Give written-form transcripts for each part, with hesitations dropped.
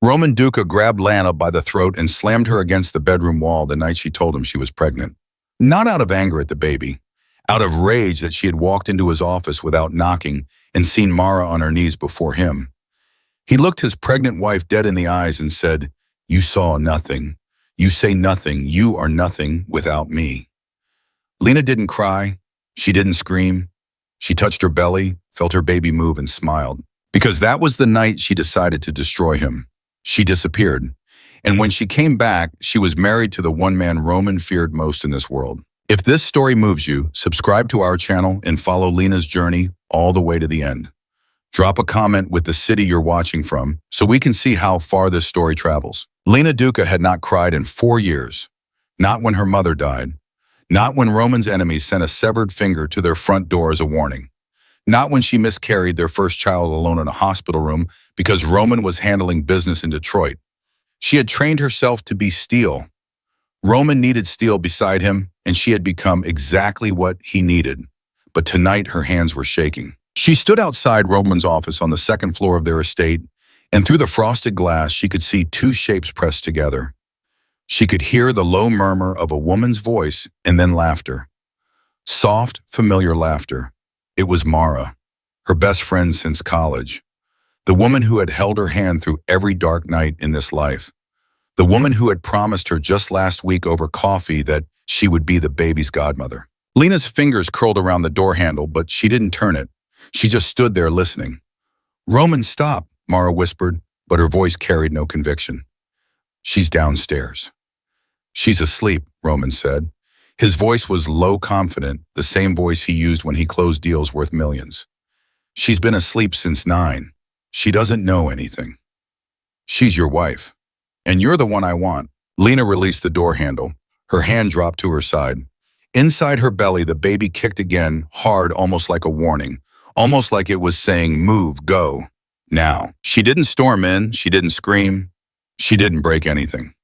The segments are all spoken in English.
Roman Duca grabbed Lana by the throat and slammed her against the bedroom wall the night she told him she was pregnant. Not out of anger at the baby, out of rage that she had walked into his office without knocking and seen Mara on her knees before him. He looked his pregnant wife dead in the eyes and said, "You saw nothing. You say nothing. You are nothing without me." Lena didn't cry. She didn't scream. She touched her belly, felt her baby move, and smiled. Because that was the night she decided to destroy him. She disappeared. And when she came back, she was married to the one man Roman feared most in this world. If this story moves you, subscribe to our channel and follow Lena's journey all the way to the end. Drop a comment with the city you're watching from so we can see how far this story travels. Lena Duca had not cried in 4 years. Not when her mother died. Not when Roman's enemies sent a severed finger to their front door as a warning. Not when she miscarried their first child alone in a hospital room because Roman was handling business in Detroit. She had trained herself to be steel. Roman needed steel beside him, and she had become exactly what he needed. But tonight her hands were shaking. She stood outside Roman's office on the second floor of their estate, and through the frosted glass she could see two shapes pressed together. She could hear the low murmur of a woman's voice and then laughter. Soft, familiar laughter. It was Mara, her best friend since college. The woman who had held her hand through every dark night in this life. The woman who had promised her just last week over coffee that she would be the baby's godmother. Lena's fingers curled around the door handle, but she didn't turn it. She just stood there listening. "Roman, stop," Mara whispered, but her voice carried no conviction. "She's downstairs." "She's asleep," Roman said. His voice was low confident, the same voice he used when he closed deals worth millions. "She's been asleep since 9. She doesn't know anything." "She's your wife. And you're the one I want." Lena released the door handle. Her hand dropped to her side. Inside her belly, the baby kicked again, hard, almost like a warning. Almost like it was saying, "Move, go, now." She didn't storm in, she didn't scream, she didn't break anything.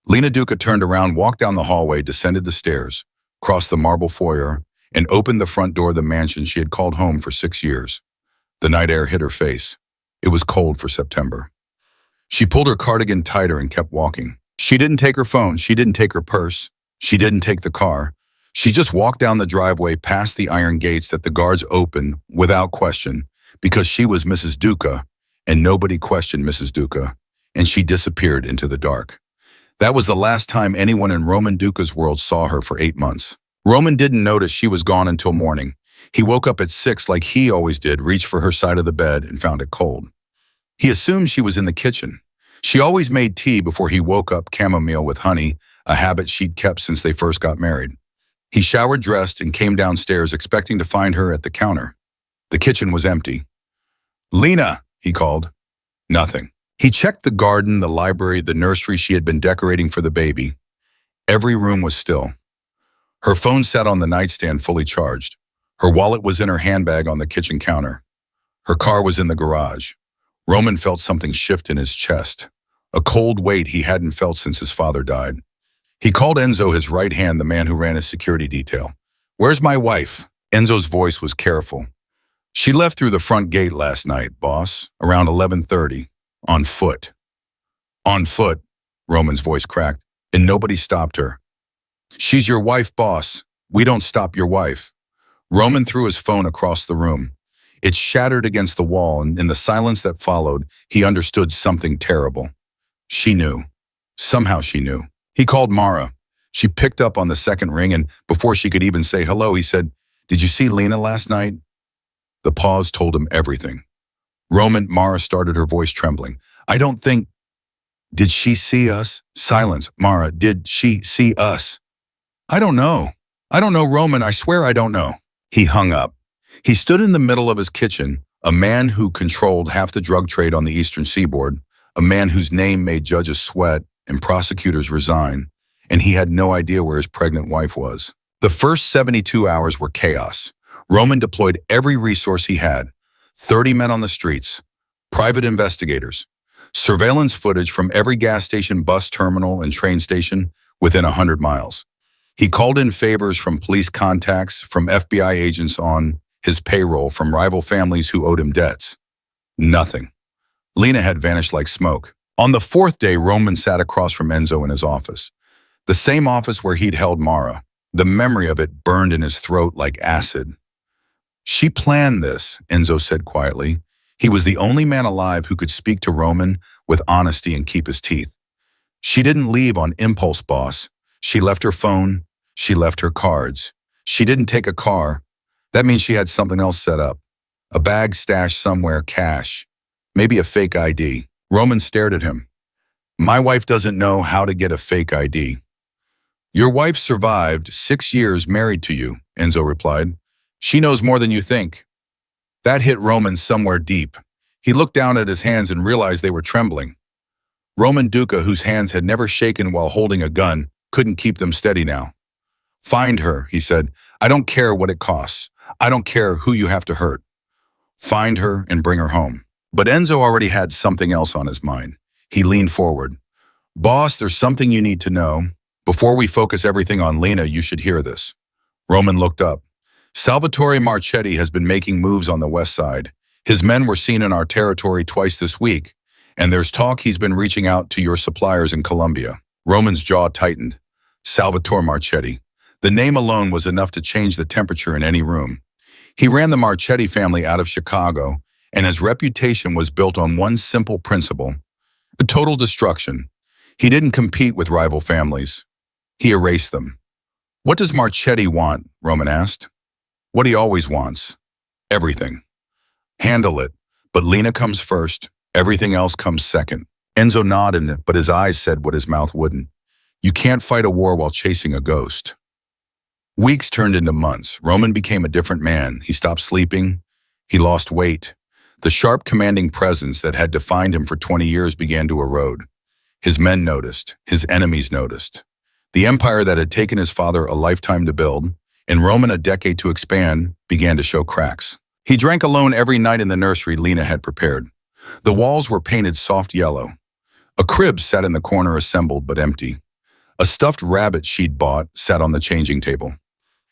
Lena Duca turned around, walked down the hallway, descended the stairs, crossed the marble foyer, and opened the front door of the mansion she had called home for 6 years. The night air hit her face. It was cold for September. She pulled her cardigan tighter and kept walking. She didn't take her phone, she didn't take her purse, she didn't take the car. She just walked down the driveway past the iron gates that the guards opened without question because she was Mrs. Duca and nobody questioned Mrs. Duca, and she disappeared into the dark. That was the last time anyone in Roman Duca's world saw her for 8 months. Roman didn't notice she was gone until morning. He woke up at 6 like he always did, reached for her side of the bed and found it cold. He assumed she was in the kitchen. She always made tea before he woke up, chamomile with honey, a habit she'd kept since they first got married. He showered, dressed, and came downstairs expecting to find her at the counter. The kitchen was empty. "Lena," he called. Nothing. He checked the garden, the library, the nursery she had been decorating for the baby. Every room was still. Her phone sat on the nightstand fully charged. Her wallet was in her handbag on the kitchen counter. Her car was in the garage. Roman felt something shift in his chest, a cold weight he hadn't felt since his father died. He called Enzo, his right hand, the man who ran his security detail. "Where's my wife?" Enzo's voice was careful. "She left through the front gate last night, boss, around 11:30, on foot." "On foot," Roman's voice cracked, and nobody stopped her. "She's your wife, boss. We don't stop your wife." Roman threw his phone across the room. It shattered against the wall, and in the silence that followed, he understood something terrible. She knew. Somehow she knew. He called Mara. She picked up on the second ring, and before she could even say hello, he said, "Did you see Lena last night?" The pause told him everything. "Roman," Mara started, her voice trembling. "I don't think—" "Did she see us?" Silence. "Mara, did she see us?" "I don't know. I don't know, Roman. I swear I don't know." He hung up. He stood in the middle of his kitchen, a man who controlled half the drug trade on the Eastern Seaboard, a man whose name made judges sweat and prosecutors resign, and he had no idea where his pregnant wife was. The first 72 hours were chaos. Roman deployed every resource he had, 30 men on the streets, private investigators, surveillance footage from every gas station, bus terminal, and train station within 100 miles. He called in favors from police contacts, from FBI agents on his payroll, from rival families who owed him debts. Nothing. Lena had vanished like smoke. On the fourth day, Roman sat across from Enzo in his office. The same office where he'd held Mara. The memory of it burned in his throat like acid. She planned this, Enzo said quietly. He was the only man alive who could speak to Roman with honesty and keep his teeth. She didn't leave on impulse, boss. She left her phone. She left her cards. She didn't take a car. That means she had something else set up. A bag stashed somewhere, cash. Maybe a fake ID. Roman stared at him. My wife doesn't know how to get a fake ID. Your wife survived 6 years married to you, Enzo replied. She knows more than you think. That hit Roman somewhere deep. He looked down at his hands and realized they were trembling. Roman Duca, whose hands had never shaken while holding a gun, couldn't keep them steady now. Find her, he said. I don't care what it costs. I don't care who you have to hurt. Find her and bring her home. But Enzo already had something else on his mind. He leaned forward. Boss, there's something you need to know. Before we focus everything on Lena, you should hear this. Roman looked up. Salvatore Marchetti has been making moves on the west side. His men were seen in our territory twice this week, and there's talk he's been reaching out to your suppliers in Colombia. Roman's jaw tightened. Salvatore Marchetti. The name alone was enough to change the temperature in any room. He ran the Marchetti family out of Chicago, and his reputation was built on one simple principle: total destruction. He didn't compete with rival families. He erased them. What does Marchetti want? Roman asked. What he always wants. Everything. Handle it, but Lena comes first. Everything else comes second. Enzo nodded, but his eyes said what his mouth wouldn't. You can't fight a war while chasing a ghost. Weeks turned into months. Roman became a different man. He stopped sleeping. He lost weight. The sharp, commanding presence that had defined him for 20 years began to erode. His men noticed. His enemies noticed. The empire that had taken his father a lifetime to build, and Roman a decade to expand, began to show cracks. He drank alone every night in the nursery Lena had prepared. The walls were painted soft yellow. A crib sat in the corner, assembled but empty. A stuffed rabbit she'd bought sat on the changing table.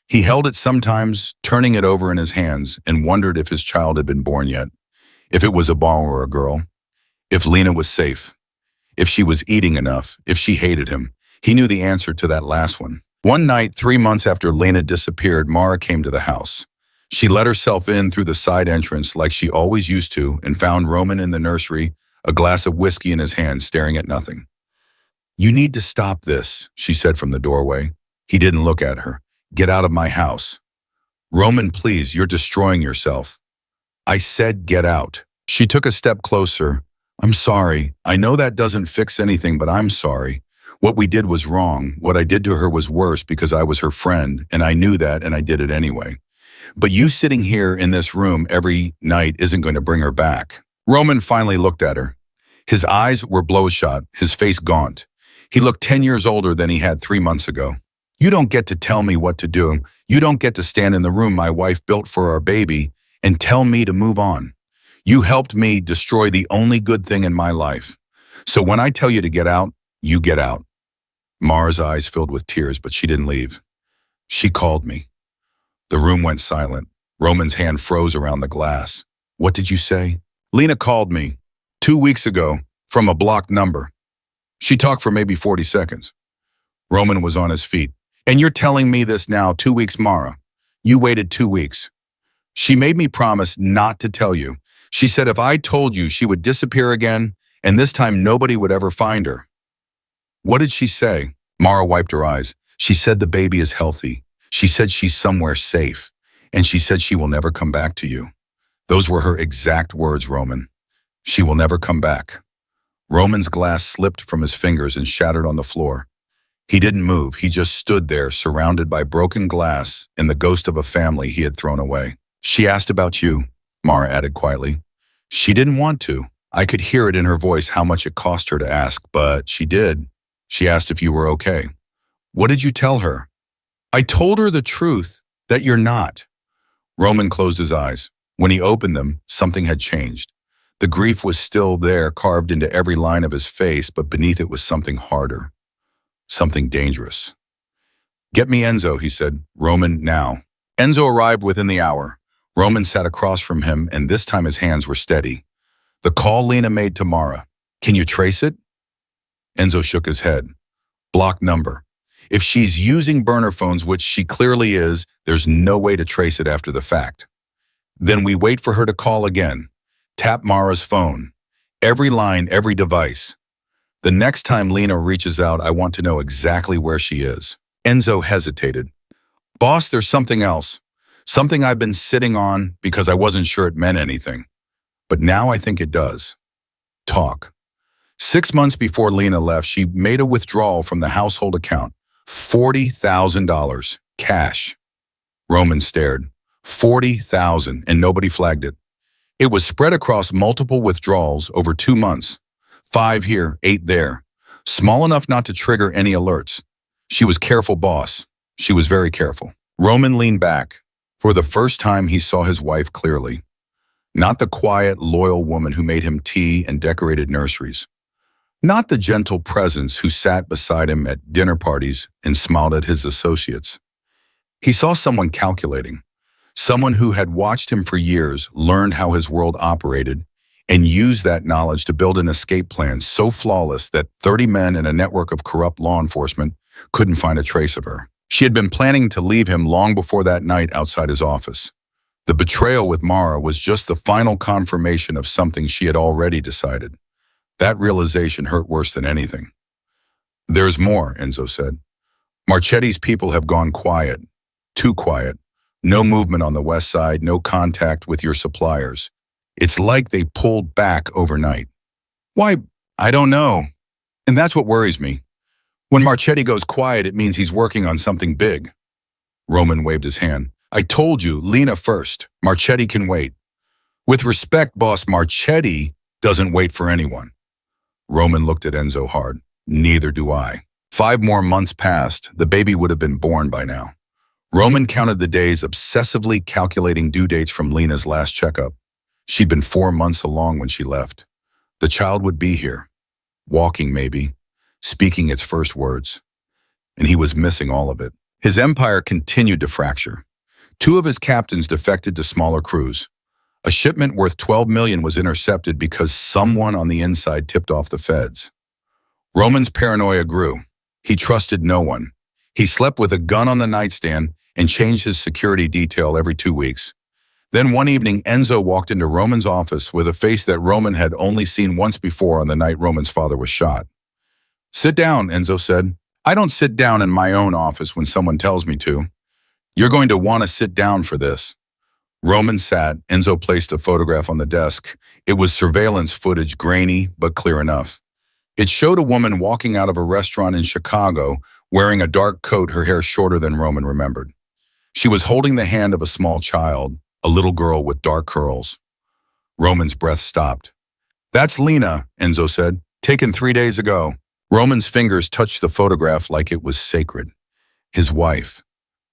He held it sometimes, turning it over in his hands, and wondered if his child had been born yet, if it was a boy or a girl, if Lena was safe, if she was eating enough, if she hated him. He knew the answer to that last one. One night, 3 months after Lena disappeared, Mara came to the house. She let herself in through the side entrance like she always used to and found Roman in the nursery, a glass of whiskey in his hand, staring at nothing. You need to stop this, she said from the doorway. He didn't look at her. Get out of my house. Roman, please, you're destroying yourself. I said get out. She took a step closer. I'm sorry. I know that doesn't fix anything, but I'm sorry. What we did was wrong. What I did to her was worse because I was her friend, and I knew that, and I did it anyway. But you sitting here in this room every night isn't going to bring her back. Roman finally looked at her. His eyes were bloodshot, his face gaunt. He looked 10 years older than he had 3 months ago. You don't get to tell me what to do. You don't get to stand in the room my wife built for our baby and tell me to move on. You helped me destroy the only good thing in my life. So when I tell you to get out, you get out. Mara's eyes filled with tears, but she didn't leave. She called me. The room went silent. Roman's hand froze around the glass. What did you say? Lena called me 2 weeks ago from a blocked number. She talked for maybe 40 seconds. Roman was on his feet. And you're telling me this now, 2 weeks, Mara. You waited 2 weeks. She made me promise not to tell you. She said if I told you, she would disappear again, and this time nobody would ever find her. What did she say? Mara wiped her eyes. She said the baby is healthy. She said she's somewhere safe. And she said she will never come back to you. Those were her exact words, Roman. She will never come back. Roman's glass slipped from his fingers and shattered on the floor. He didn't move. He just stood there, surrounded by broken glass and the ghost of a family he had thrown away. She asked about you, Mara added quietly. She didn't want to. I could hear it in her voice how much it cost her to ask, but she did. She asked if you were okay. What did you tell her? I told her the truth, that you're not. Roman closed his eyes. When he opened them, something had changed. The grief was still there, carved into every line of his face, but beneath it was something harder. Something dangerous. Get me Enzo, he said. Roman, now. Enzo arrived within the hour. Roman sat across from him, and this time his hands were steady. The call Lena made to Mara. Can you trace it? Enzo shook his head. Block number. If she's using burner phones, which she clearly is, there's no way to trace it after the fact. Then we wait for her to call again. Tap Mara's phone. Every line, every device. The next time Lena reaches out, I want to know exactly where she is. Enzo hesitated. Boss, there's something else. Something I've been sitting on because I wasn't sure it meant anything. But now I think it does. Talk. 6 months before Lena left, she made a withdrawal from the household account. $40,000. Cash. Roman stared. 40,000, and nobody flagged it. It was spread across multiple withdrawals over 2 months. 5 here, 8 there. Small enough not to trigger any alerts. She was careful, boss. She was very careful. Roman leaned back. For the first time, he saw his wife clearly. Not the quiet, loyal woman who made him tea and decorated nurseries. Not the gentle presence who sat beside him at dinner parties and smiled at his associates. He saw someone calculating. Someone who had watched him for years, learned how his world operated, and used that knowledge to build an escape plan so flawless that 30 men and a network of corrupt law enforcement couldn't find a trace of her. She had been planning to leave him long before that night outside his office. The betrayal with Mara was just the final confirmation of something she had already decided. That realization hurt worse than anything. There's more, Enzo said. Marchetti's people have gone quiet. Too quiet. No movement on the west side, no contact with your suppliers. It's like they pulled back overnight. Why? I don't know. And that's what worries me. When Marchetti goes quiet, it means he's working on something big. Roman waved his hand. I told you, Lena first. Marchetti can wait. With respect, boss, Marchetti doesn't wait for anyone. Roman looked at Enzo hard. Neither do I. 5 more months passed. The baby would have been born by now. Roman counted the days, obsessively calculating due dates from Lena's last checkup. She'd been 4 months along when she left. The child would be here. Walking, maybe. Speaking its first words. And he was missing all of it. His empire continued to fracture. 2 of his captains defected to smaller crews. A shipment worth $12 million was intercepted because someone on the inside tipped off the feds. Roman's paranoia grew. He trusted no one. He slept with a gun on the nightstand and changed his security detail every 2 weeks. Then one evening, Enzo walked into Roman's office with a face that Roman had only seen once before on the night Roman's father was shot. Sit down, Enzo said. I don't sit down in my own office when someone tells me to. You're going to want to sit down for this. Roman sat. Enzo placed a photograph on the desk. It was surveillance footage, grainy but clear enough. It showed a woman walking out of a restaurant in Chicago, wearing a dark coat, her hair shorter than Roman remembered. She was holding the hand of a small child, a little girl with dark curls. Roman's breath stopped. That's Lena, Enzo said, taken 3 days ago. Roman's fingers touched the photograph like it was sacred. His wife,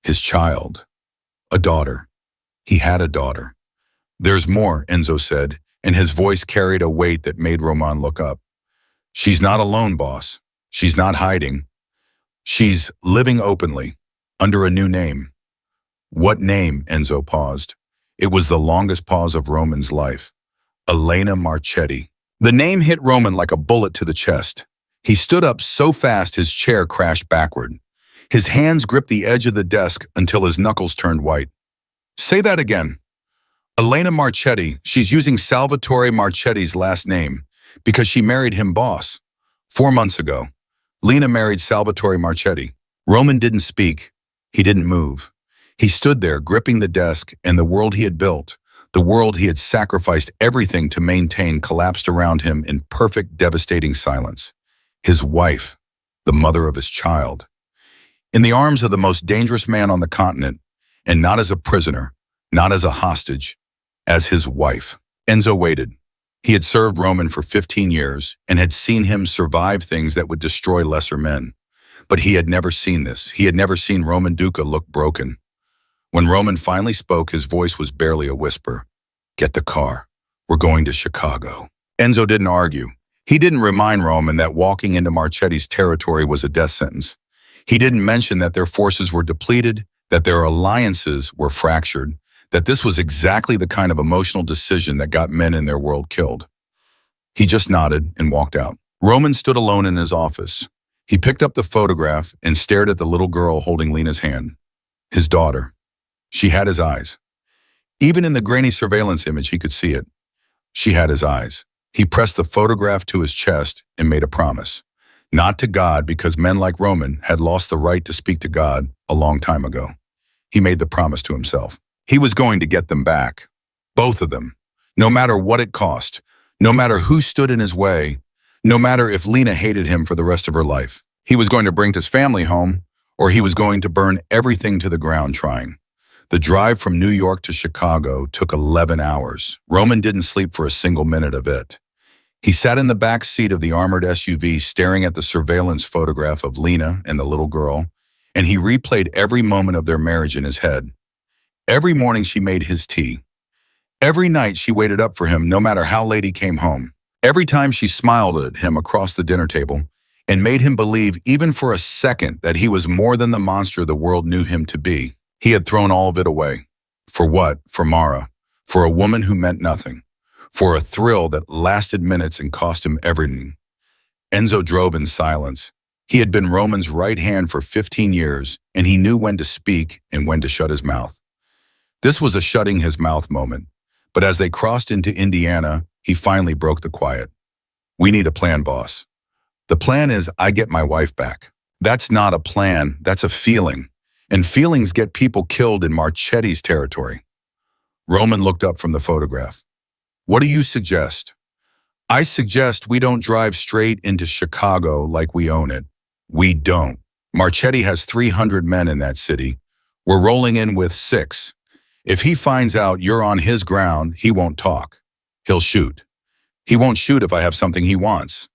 his child, a daughter. He had a daughter. There's more, Enzo said, and his voice carried a weight that made Roman look up. She's not alone, boss. She's not hiding. She's living openly, under a new name. What name? Enzo paused. It was the longest pause of Roman's life. Elena Marchetti. The name hit Roman like a bullet to the chest. He stood up so fast his chair crashed backward. His hands gripped the edge of the desk until his knuckles turned white. Say that again. Elena Marchetti. She's using Salvatore Marchetti's last name because she married him, boss. 4 months ago, Lena married Salvatore Marchetti. Roman didn't speak. He didn't move. He stood there, gripping the desk, and the world he had built, the world he had sacrificed everything to maintain, collapsed around him in perfect, devastating silence. His wife, the mother of his child. In the arms of the most dangerous man on the continent, and not as a prisoner, not as a hostage, as his wife. Enzo waited. He had served Roman for 15 years and had seen him survive things that would destroy lesser men. But he had never seen this. He had never seen Roman Duca look broken. When Roman finally spoke, his voice was barely a whisper. Get the car. We're going to Chicago. Enzo didn't argue. He didn't remind Roman that walking into Marchetti's territory was a death sentence. He didn't mention that their forces were depleted, that their alliances were fractured, that this was exactly the kind of emotional decision that got men in their world killed. He just nodded and walked out. Roman stood alone in his office. He picked up the photograph and stared at the little girl holding Lena's hand. His daughter. She had his eyes. Even in the grainy surveillance image, he could see it. She had his eyes. He pressed the photograph to his chest and made a promise. Not to God, because men like Roman had lost the right to speak to God a long time ago. He made the promise to himself. He was going to get them back. Both of them. No matter what it cost. No matter who stood in his way. No matter if Lena hated him for the rest of her life. He was going to bring his family home, or he was going to burn everything to the ground trying. The drive from New York to Chicago took 11 hours. Roman didn't sleep for a single minute of it. He sat in the back seat of the armored SUV staring at the surveillance photograph of Lena and the little girl, and he replayed every moment of their marriage in his head. Every morning she made his tea. Every night she waited up for him no matter how late he came home. Every time she smiled at him across the dinner table and made him believe even for a second that he was more than the monster the world knew him to be. He had thrown all of it away. For what? For Mara. For a woman who meant nothing. For a thrill that lasted minutes and cost him everything. Enzo drove in silence. He had been Roman's right hand for 15 years, and he knew when to speak and when to shut his mouth. This was a shutting his mouth moment, but as they crossed into Indiana, he finally broke the quiet. We need a plan, boss. The plan is I get my wife back. That's not a plan, that's a feeling. And feelings get people killed in Marchetti's territory. Roman looked up from the photograph. What do you suggest? I suggest we don't drive straight into Chicago like we own it. We don't. Marchetti has 300 men in that city. We're rolling in with 6. If he finds out you're on his ground, he won't talk. He'll shoot. He won't shoot if I have something he wants.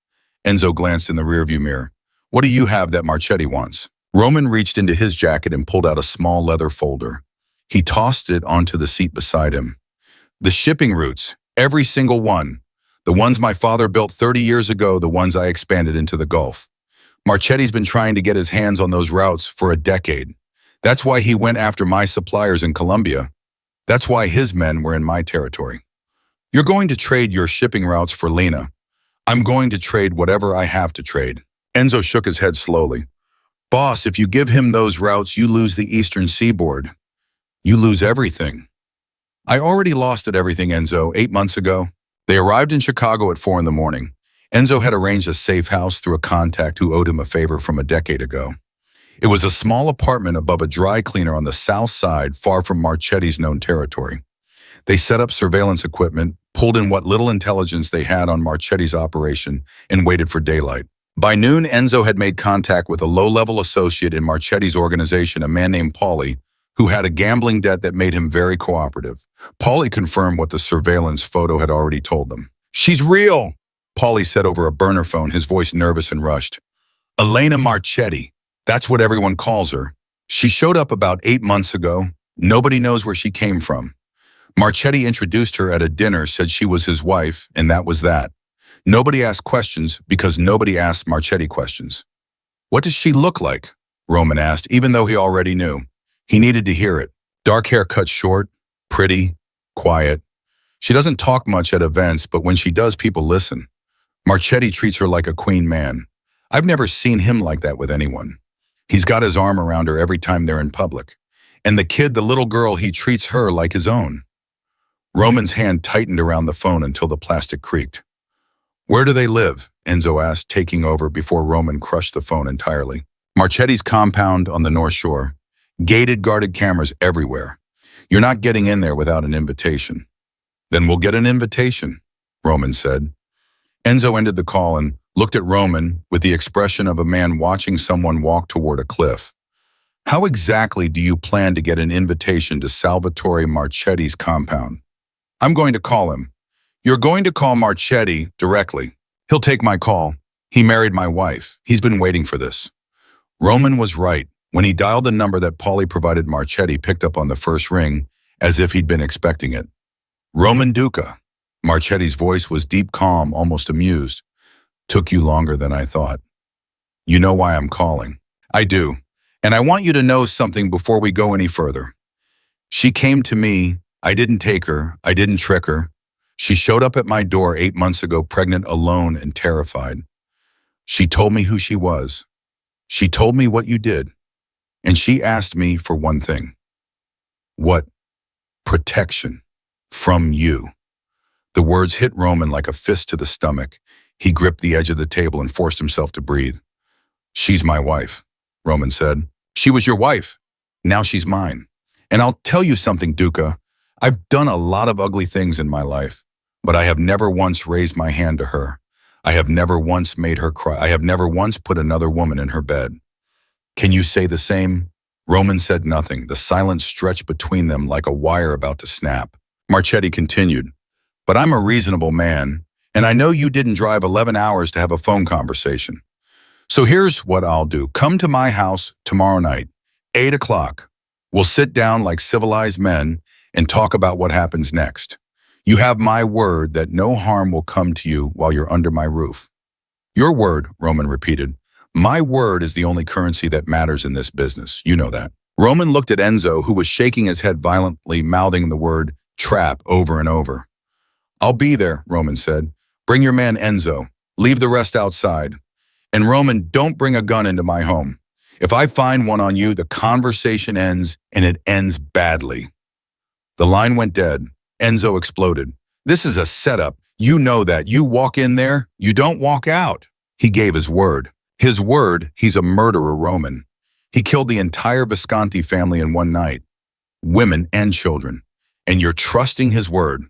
Enzo glanced in the rearview mirror. What do you have that Marchetti wants? Roman reached into his jacket and pulled out a small leather folder. He tossed it onto the seat beside him. The shipping routes, every single one. The ones my father built 30 years ago, the ones I expanded into the Gulf. Marchetti's been trying to get his hands on those routes for a decade. That's why he went after my suppliers in Colombia. That's why his men were in my territory. You're going to trade your shipping routes for Lena. I'm going to trade whatever I have to trade. Enzo shook his head slowly. Boss, if you give him those routes, you lose the eastern seaboard. You lose everything. I already lost it everything, Enzo, 8 months ago. They arrived in Chicago at 4 in the morning. Enzo had arranged a safe house through a contact who owed him a favor from a decade ago. It was a small apartment above a dry cleaner on the south side, far from Marchetti's known territory. They set up surveillance equipment, pulled in what little intelligence they had on Marchetti's operation, and waited for daylight. By noon, Enzo had made contact with a low-level associate in Marchetti's organization, a man named Paulie, who had a gambling debt that made him very cooperative. Paulie confirmed what the surveillance photo had already told them. She's real, Paulie said over a burner phone, his voice nervous and rushed. Elena Marchetti. That's what everyone calls her. She showed up about 8 months ago. Nobody knows where she came from. Marchetti introduced her at a dinner, said she was his wife, and that was that. Nobody asked questions because nobody asked Marchetti questions. What does she look like? Roman asked, even though he already knew. He needed to hear it. Dark hair cut short, pretty, quiet. She doesn't talk much at events, but when she does, people listen. Marchetti treats her like a queen man. I've never seen him like that with anyone. He's got his arm around her every time they're in public. And the kid, the little girl, he treats her like his own. Roman's hand tightened around the phone until the plastic creaked. Where do they live? Enzo asked, taking over before Roman crushed the phone entirely. Marchetti's compound on the North Shore. Gated, guarded cameras everywhere. You're not getting in there without an invitation. Then we'll get an invitation, Roman said. Enzo ended the call and looked at Roman with the expression of a man watching someone walk toward a cliff. How exactly do you plan to get an invitation to Salvatore Marchetti's compound? I'm going to call him. You're going to call Marchetti directly. He'll take my call. He married my wife. He's been waiting for this. Roman was right. When he dialed the number that Paulie provided, Marchetti picked up on the first ring as if he'd been expecting it. Roman Duca. Marchetti's voice was deep, calm, almost amused. Took you longer than I thought. You know why I'm calling. I do. And I want you to know something before we go any further. She came to me. I didn't take her. I didn't trick her. She showed up at my door 8 months ago, pregnant, alone, and terrified. She told me who she was. She told me what you did. And she asked me for one thing. What? Protection. From you. The words hit Roman like a fist to the stomach. He gripped the edge of the table and forced himself to breathe. She's my wife, Roman said. She was your wife. Now she's mine. And I'll tell you something, Duca. I've done a lot of ugly things in my life, but I have never once raised my hand to her. I have never once made her cry. I have never once put another woman in her bed. Can you say the same? Roman said nothing. The silence stretched between them like a wire about to snap. Marchetti continued, but I'm a reasonable man, and I know you didn't drive 11 hours to have a phone conversation. So here's what I'll do. Come to my house tomorrow night, 8 o'clock. We'll sit down like civilized men and talk about what happens next. You have my word that no harm will come to you while you're under my roof. Your word, Roman repeated. My word is the only currency that matters in this business. You know that. Roman looked at Enzo, who was shaking his head violently, mouthing the word trap over and over. I'll be there, Roman said. Bring your man Enzo. Leave the rest outside. And Roman, don't bring a gun into my home. If I find one on you, the conversation ends, and it ends badly. The line went dead. Enzo exploded. This is a setup. You know that. You walk in there, you don't walk out. He gave his word. His word, he's a murderer, Roman. He killed the entire Visconti family in one night. Women and children. And you're trusting his word.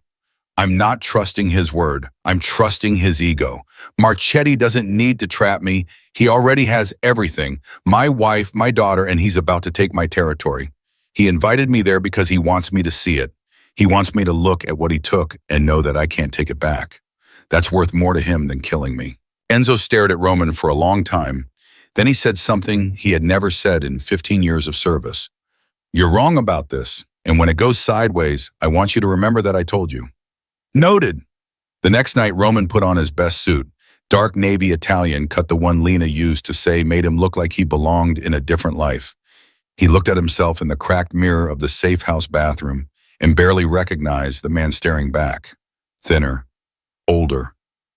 I'm not trusting his word. I'm trusting his ego. Marchetti doesn't need to trap me. He already has everything. My wife, my daughter, and he's about to take my territory. He invited me there because he wants me to see it. He wants me to look at what he took and know that I can't take it back. That's worth more to him than killing me. Enzo stared at Roman for a long time. Then he said something he had never said in 15 years of service. You're wrong about this, and when it goes sideways, I want you to remember that I told you. Noted. The next night, Roman put on his best suit. Dark navy Italian, cut the one Lena used to say made him look like he belonged in a different life. He looked at himself in the cracked mirror of the safe house bathroom and barely recognized the man staring back. Thinner, older,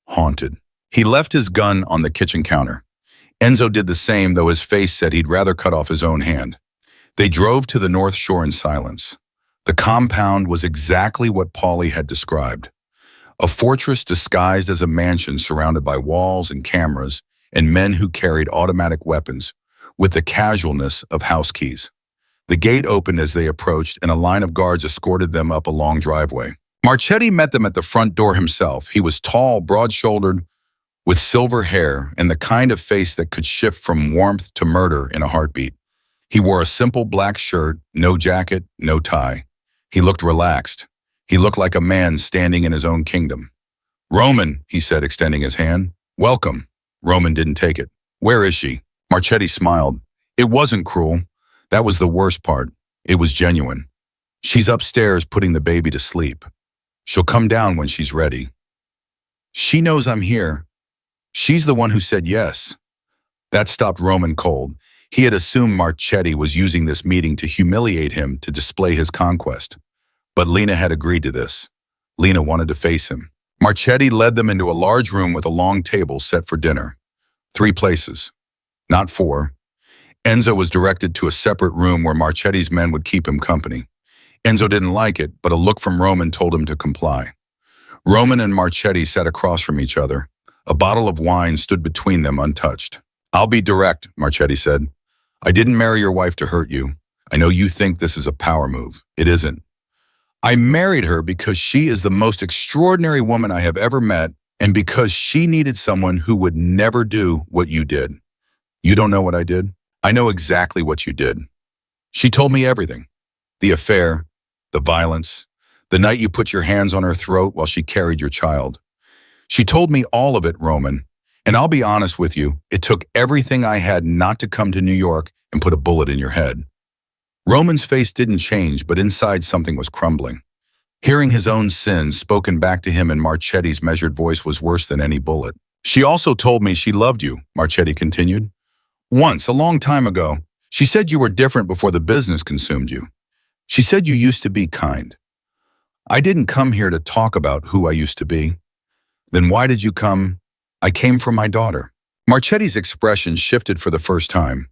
haunted. He left his gun on the kitchen counter. Enzo did the same, though his face said he'd rather cut off his own hand. They drove to the North Shore in silence. The compound was exactly what Paulie had described. A fortress disguised as a mansion surrounded by walls and cameras and men who carried automatic weapons with the casualness of house keys. The gate opened as they approached and a line of guards escorted them up a long driveway. Marchetti met them at the front door himself. He was tall, broad-shouldered, with silver hair and the kind of face that could shift from warmth to murder in a heartbeat. He wore a simple black shirt, no jacket, no tie. He looked relaxed. He looked like a man standing in his own kingdom. Roman, he said, extending his hand. Welcome. Roman didn't take it. Where is she? Marchetti smiled. It wasn't cruel. That was the worst part. It was genuine. She's upstairs putting the baby to sleep. She'll come down when she's ready. She knows I'm here. She's the one who said yes. That stopped Roman cold. He had assumed Marchetti was using this meeting to humiliate him to display his conquest. But Lena had agreed to this. Lena wanted to face him. Marchetti led them into a large room with a long table set for dinner. 3 places, not 4. Enzo was directed to a separate room where Marchetti's men would keep him company. Enzo didn't like it, but a look from Roman told him to comply. Roman and Marchetti sat across from each other. A bottle of wine stood between them untouched. I'll be direct, Marchetti said. I didn't marry your wife to hurt you. I know you think this is a power move. It isn't. I married her because she is the most extraordinary woman I have ever met and because she needed someone who would never do what you did. You don't know what I did? I know exactly what you did. She told me everything. The affair, the violence, the night you put your hands on her throat while she carried your child. She told me all of it, Roman. And I'll be honest with you, it took everything I had not to come to New York and put a bullet in your head. Roman's face didn't change, but inside something was crumbling. Hearing his own sins spoken back to him in Marchetti's measured voice was worse than any bullet. She also told me she loved you, Marchetti continued. Once, a long time ago, she said you were different before the business consumed you. She said you used to be kind. I didn't come here to talk about who I used to be. Then why did you come? I came for my daughter. Marchetti's expression shifted for the first time.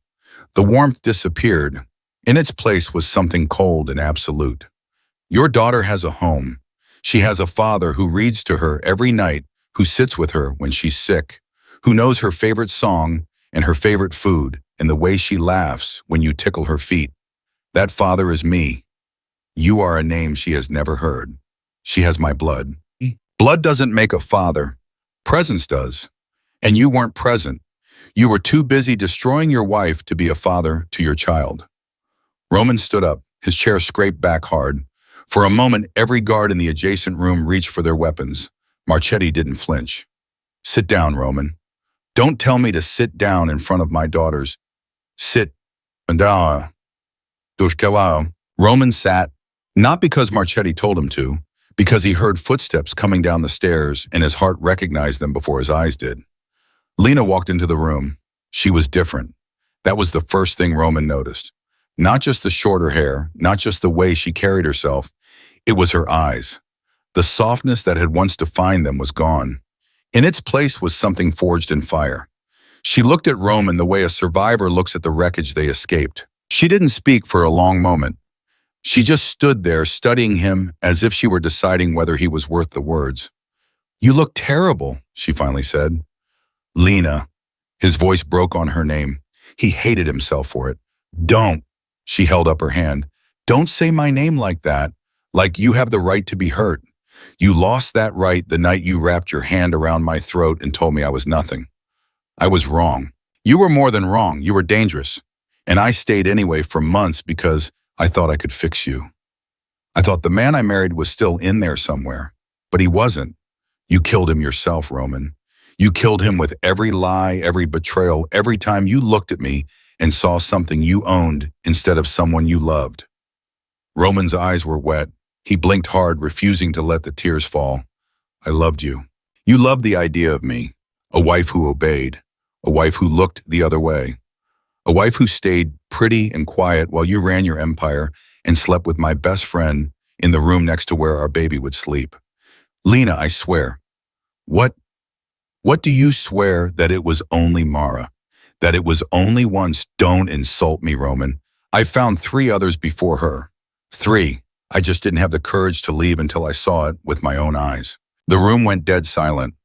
The warmth disappeared. In its place was something cold and absolute. Your daughter has a home. She has a father who reads to her every night, who sits with her when she's sick, who knows her favorite song and her favorite food and the way she laughs when you tickle her feet. That father is me. You are a name she has never heard. She has my blood. Blood doesn't make a father. Presence does. And you weren't present. You were too busy destroying your wife to be a father to your child. Roman stood up, his chair scraped back hard. For a moment, every guard in the adjacent room reached for their weapons. Marchetti didn't flinch. Sit down, Roman. Don't tell me to sit down in front of my daughters. Sit down. Roman sat, not because Marchetti told him to, because he heard footsteps coming down the stairs and his heart recognized them before his eyes did. Lena walked into the room. She was different. That was the first thing Roman noticed. Not just the shorter hair, not just the way she carried herself, it was her eyes. The softness that had once defined them was gone. In its place was something forged in fire. She looked at Roman the way a survivor looks at the wreckage they escaped. She didn't speak for a long moment. She just stood there studying him as if she were deciding whether he was worth the words. You look terrible, she finally said. Lena. His voice broke on her name. He hated himself for it. Don't. She held up her hand. Don't say my name like that, like you have the right to be hurt. You lost that right the night you wrapped your hand around my throat and told me I was nothing. I was wrong. You were more than wrong. You were dangerous. And I stayed anyway for months because I thought I could fix you. I thought the man I married was still in there somewhere, but he wasn't. You killed him yourself, Roman. You killed him with every lie, every betrayal, every time you looked at me and saw something you owned instead of someone you loved. Roman's eyes were wet. He blinked hard, refusing to let the tears fall. I loved you. You loved the idea of me, a wife who obeyed, a wife who looked the other way, a wife who stayed pretty and quiet while you ran your empire and slept with my best friend in the room next to where our baby would sleep. Lena, I swear. What do you swear that it was only Mara? That it was only once? Don't insult me, Roman. I found 3 others before her. 3. I just didn't have the courage to leave until I saw it with my own eyes. The room went dead silent.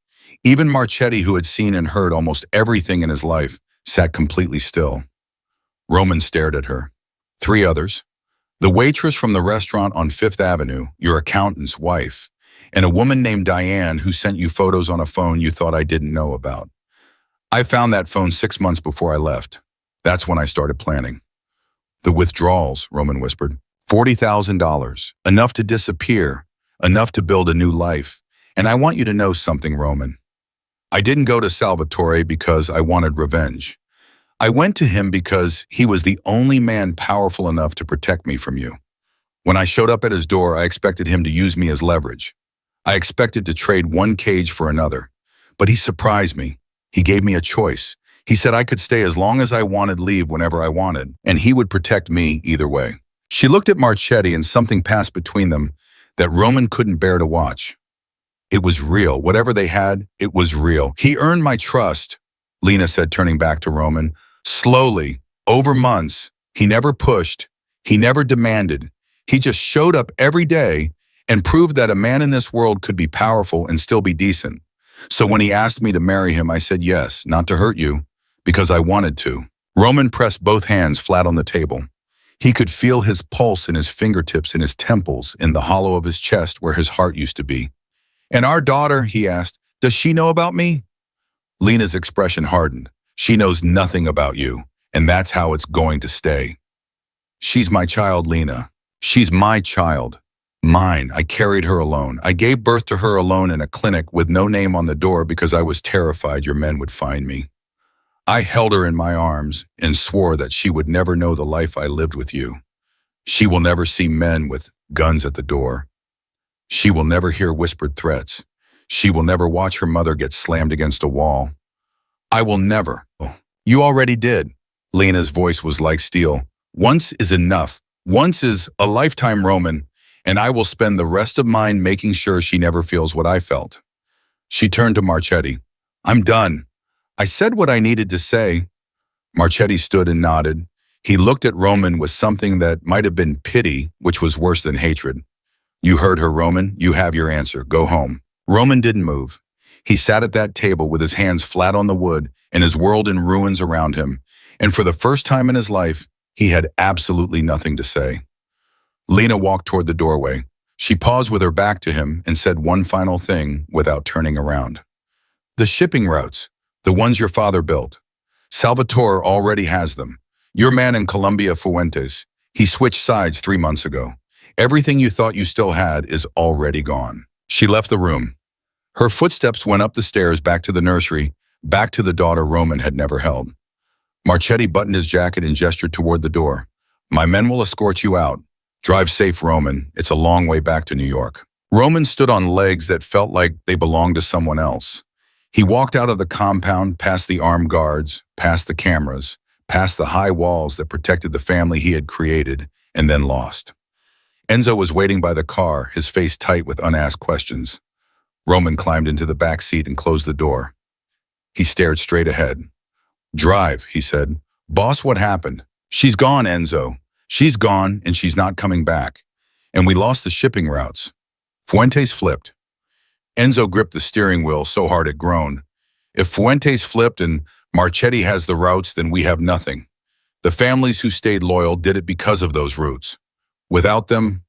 Even Marchetti, who had seen and heard almost everything in his life, sat completely still. Roman stared at her. 3 others. The waitress from the restaurant on Fifth Avenue, your accountant's wife, and a woman named Diane who sent you photos on a phone you thought I didn't know about. I found that phone 6 months before I left. That's when I started planning. The withdrawals, Roman whispered. $40,000, enough to disappear, enough to build a new life. And I want you to know something, Roman. I didn't go to Salvatore because I wanted revenge. I went to him because he was the only man powerful enough to protect me from you. When I showed up at his door, I expected him to use me as leverage. I expected to trade one cage for another. But he surprised me. He gave me a choice. He said I could stay as long as I wanted, leave whenever I wanted, and he would protect me either way. She looked at Marchetti and something passed between them that Roman couldn't bear to watch. It was real. Whatever they had, it was real. He earned my trust, Lena said, turning back to Roman. Slowly, over months, he never pushed, he never demanded. He just showed up every day and proved that a man in this world could be powerful and still be decent. So when he asked me to marry him, I said yes, not to hurt you, because I wanted to. Roman pressed both hands flat on the table. He could feel his pulse in his fingertips, in his temples, in the hollow of his chest where his heart used to be. And our daughter, he asked, does she know about me? Lena's expression hardened. She knows nothing about you, and that's how it's going to stay. She's my child, Lena. She's my child. Mine. I carried her alone. I gave birth to her alone in a clinic with no name on the door because I was terrified your men would find me. I held her in my arms and swore that she would never know the life I lived with you. She will never see men with guns at the door. She will never hear whispered threats. She will never watch her mother get slammed against a wall. I will never. You already did. Lena's voice was like steel. Once is enough. Once is a lifetime, Roman. and I will spend the rest of mine making sure she never feels what I felt. She turned to Marchetti. I'm done. I said what I needed to say. Marchetti stood and nodded. He looked at Roman with something that might have been pity, which was worse than hatred. You heard her, Roman. You have your answer. Go home. Roman didn't move. He sat at that table with his hands flat on the wood and his world in ruins around him. And for the first time in his life, he had absolutely nothing to say. Lena walked toward the doorway. She paused with her back to him and said one final thing without turning around. The shipping routes, the ones your father built. Salvatore already has them. Your man in Colombia, Fuentes, he switched sides 3 months ago. Everything you thought you still had is already gone. She left the room. Her footsteps went up the stairs back to the nursery, back to the daughter Roman had never held. Marchetti buttoned his jacket and gestured toward the door. My men will escort you out. Drive safe, Roman. It's a long way back to New York. Roman stood on legs that felt like they belonged to someone else. He walked out of the compound, past the armed guards, past the cameras, past the high walls that protected the family he had created, and then lost. Enzo was waiting by the car, his face tight with unasked questions. Roman climbed into the back seat and closed the door. He stared straight ahead. Drive, he said. Boss, what happened? She's gone, Enzo. She's gone, and she's not coming back. And we lost the shipping routes. Fuentes flipped. Enzo gripped the steering wheel so hard it groaned. If Fuentes flipped and Marchetti has the routes, then we have nothing. The families who stayed loyal did it because of those routes. Without them,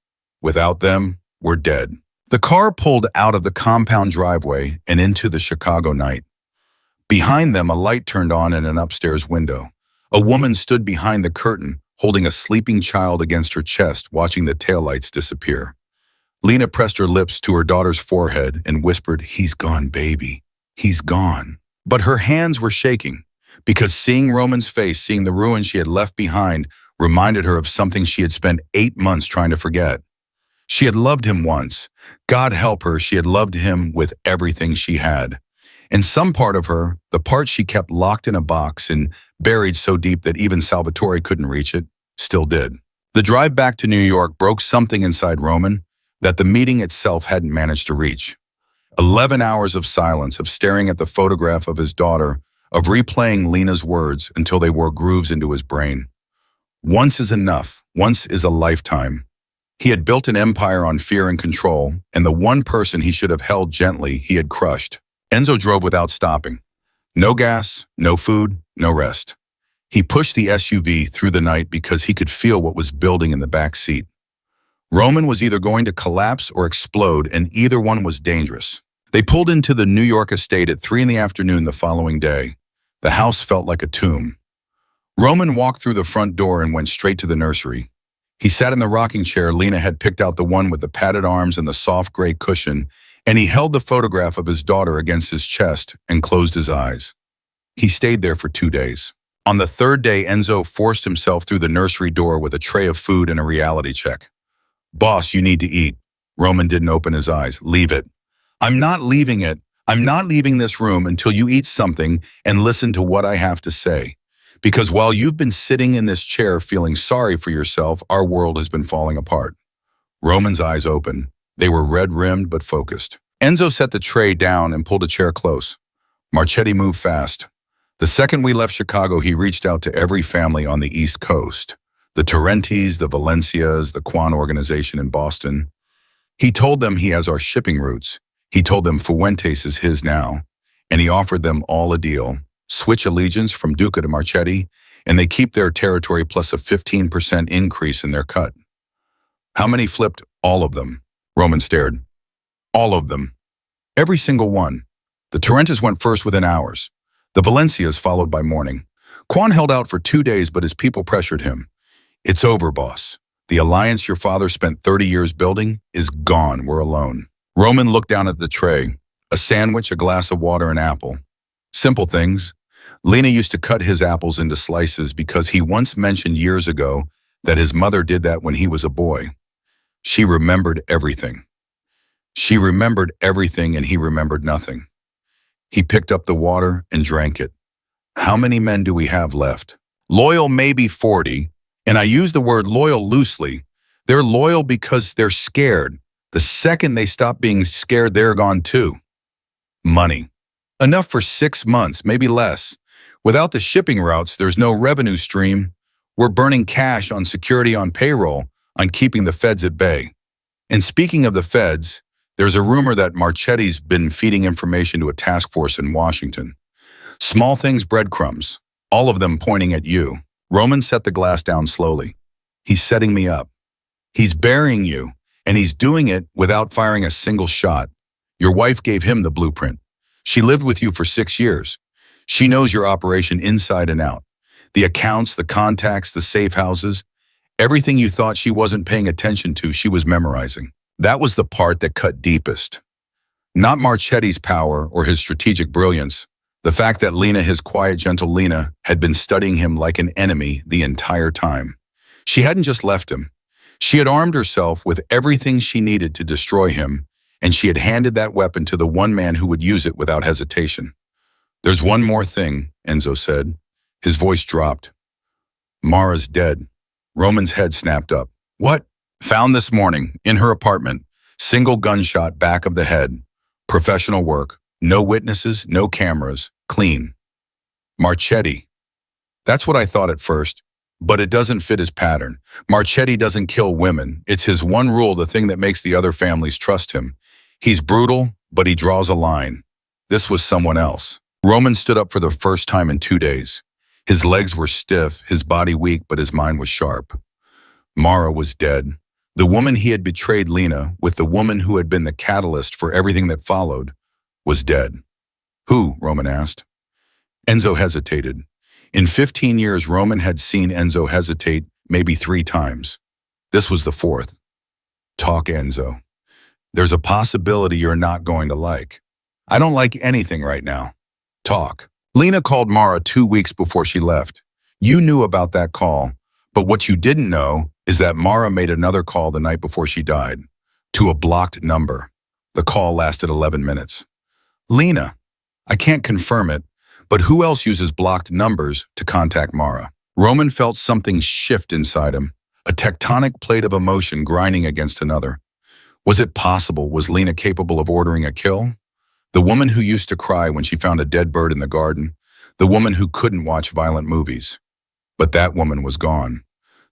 we're dead. The car pulled out of the compound driveway and into the Chicago night. Behind them, a light turned on in an upstairs window. A woman stood behind the curtain, holding a sleeping child against her chest, watching the taillights disappear. Lena pressed her lips to her daughter's forehead and whispered, He's gone, baby. He's gone. But her hands were shaking, because seeing Roman's face, seeing the ruin she had left behind, reminded her of something she had spent 8 months trying to forget. She had loved him once. God help her, she had loved him with everything she had. And some part of her, the part she kept locked in a box and buried so deep that even Salvatore couldn't reach it, still did. The drive back to New York broke something inside Roman that the meeting itself hadn't managed to reach. 11 hours of silence, of staring at the photograph of his daughter, of replaying Lena's words until they wore grooves into his brain. Once is enough. Once is a lifetime. He had built an empire on fear and control, and the one person he should have held gently, he had crushed. Enzo drove without stopping. No gas, no food, no rest. He pushed the SUV through the night because he could feel what was building in the back seat. Roman was either going to collapse or explode, and either one was dangerous. They pulled into the New York estate at 3 p.m. the following day. The house felt like a tomb. Roman walked through the front door and went straight to the nursery. He sat in the rocking chair. Lena had picked out the one with the padded arms and the soft gray cushion, and he held the photograph of his daughter against his chest and closed his eyes. He stayed there for 2 days. On the third day, Enzo forced himself through the nursery door with a tray of food and a reality check. Boss, you need to eat. Roman didn't open his eyes. Leave it. I'm not leaving it. I'm not leaving this room until you eat something and listen to what I have to say. Because while you've been sitting in this chair feeling sorry for yourself, our world has been falling apart. Roman's eyes opened. They were red-rimmed but focused. Enzo set the tray down and pulled a chair close. Marchetti moved fast. The second we left Chicago, he reached out to every family on the East Coast. The Torrentes, the Valencias, the Quan organization in Boston. He told them he has our shipping routes. He told them Fuentes is his now. And he offered them all a deal. Switch allegiance from Duca to Marchetti, and they keep their territory plus a 15% increase in their cut. How many flipped? All of them. Roman stared. All of them. Every single one. The Torrentes went first within hours. The Valencias followed by morning. Quan held out for 2 days, but his people pressured him. It's over, boss. The alliance your father spent 30 years building is gone. We're alone. Roman looked down at the tray. A sandwich, a glass of water, an apple. Simple things. Lena used to cut his apples into slices because he once mentioned years ago that his mother did that when he was a boy. She remembered everything. She remembered everything and he remembered nothing. He picked up the water and drank it. How many men do we have left? Loyal maybe 40, and I use the word loyal loosely. They're loyal because they're scared. The second they stop being scared, they're gone too. Money. Enough for 6 months, maybe less. Without the shipping routes, there's no revenue stream. We're burning cash on security on payroll, on keeping the feds at bay. And speaking of the feds, there's a rumor that Marchetti's been feeding information to a task force in Washington. Small things, breadcrumbs, all of them pointing at you. Roman set the glass down slowly. He's setting me up. He's burying you, and he's doing it without firing a single shot. Your wife gave him the blueprint. She lived with you for 6 years. She knows your operation inside and out. The accounts, the contacts, the safe houses, everything you thought she wasn't paying attention to, she was memorizing. That was the part that cut deepest. Not Marchetti's power or his strategic brilliance. The fact that Lena, his quiet, gentle Lena, had been studying him like an enemy the entire time. She hadn't just left him. She had armed herself with everything she needed to destroy him, and she had handed that weapon to the one man who would use it without hesitation. "There's one more thing," Enzo said. His voice dropped. "Mara's dead." Roman's head snapped up. "What?" "Found this morning, in her apartment. Single gunshot back of the head. Professional work. No witnesses, no cameras. Clean." Marchetti. That's what I thought at first. But it doesn't fit his pattern. Marchetti doesn't kill women. It's his one rule, the thing that makes the other families trust him. He's brutal, but he draws a line. This was someone else. Roman stood up for the first time in 2 days. His legs were stiff, his body weak, but his mind was sharp. Mara was dead. The woman he had betrayed, Lena, with the woman who had been the catalyst for everything that followed, was dead. "Who?" Roman asked. Enzo hesitated. In 15 years, Roman had seen Enzo hesitate maybe 3 times. This was the 4th. "Talk, Enzo. There's a possibility you're not going to like." "I don't like anything right now." "Talk." "Lena called Mara 2 weeks before she left. You knew about that call, but what you didn't know is that Mara made another call the night before she died, to a blocked number. The call lasted 11 minutes. "Lena, I can't confirm it, but who else uses blocked numbers to contact Mara?" Roman felt something shift inside him, a tectonic plate of emotion grinding against another. Was it possible? Was Lena capable of ordering a kill? The woman who used to cry when she found a dead bird in the garden, the woman who couldn't watch violent movies. But that woman was gone.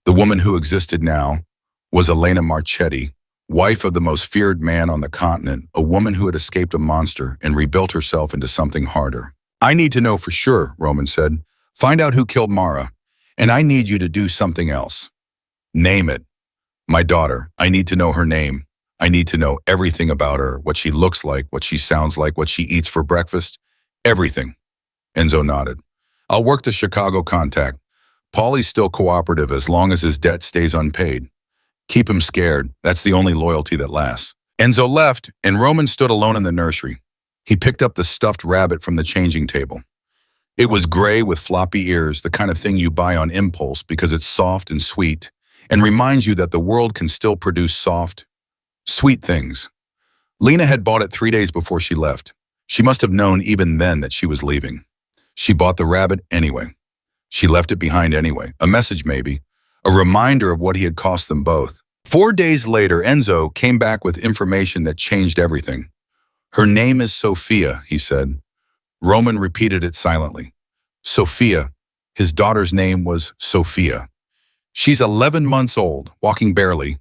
The woman who existed now was Elena Marchetti, wife of the most feared man on the continent, a woman who had escaped a monster and rebuilt herself into something harder. "I need to know for sure," Roman said. "Find out who killed Mara, and I need you to do something else." "Name it." "My daughter. I need to know her name. I need to know everything about her, what she looks like, what she sounds like, what she eats for breakfast. Everything." Enzo nodded. "I'll work the Chicago contact. Paulie's still cooperative as long as his debt stays unpaid. Keep him scared. That's the only loyalty that lasts." Enzo left, and Roman stood alone in the nursery. He picked up the stuffed rabbit from the changing table. It was gray with floppy ears, the kind of thing you buy on impulse because it's soft and sweet, and reminds you that the world can still produce soft, sweet things. Lena had bought it 3 days before she left. She must have known even then that she was leaving. She bought the rabbit anyway. She left it behind anyway. A message maybe, a reminder of what he had cost them both. 4 days later, Enzo came back with information that changed everything. "Her name is Sophia," he said. Roman repeated it silently. Sophia. His daughter's name was Sophia. "She's 11 months old, walking barely.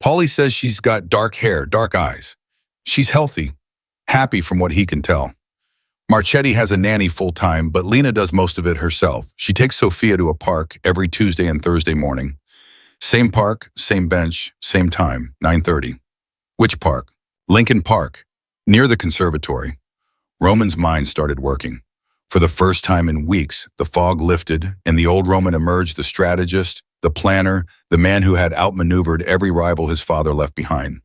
Paulie says she's got dark hair, dark eyes. She's healthy, happy from what he can tell. Marchetti has a nanny full-time, but Lena does most of it herself. She takes Sophia to a park every Tuesday and Thursday morning. Same park, same bench, same time, 9:30. "Which park?" "Lincoln Park, near the conservatory." Roman's mind started working. For the first time in weeks, the fog lifted, and the old Roman emerged, the strategist, the planner, the man who had outmaneuvered every rival his father left behind.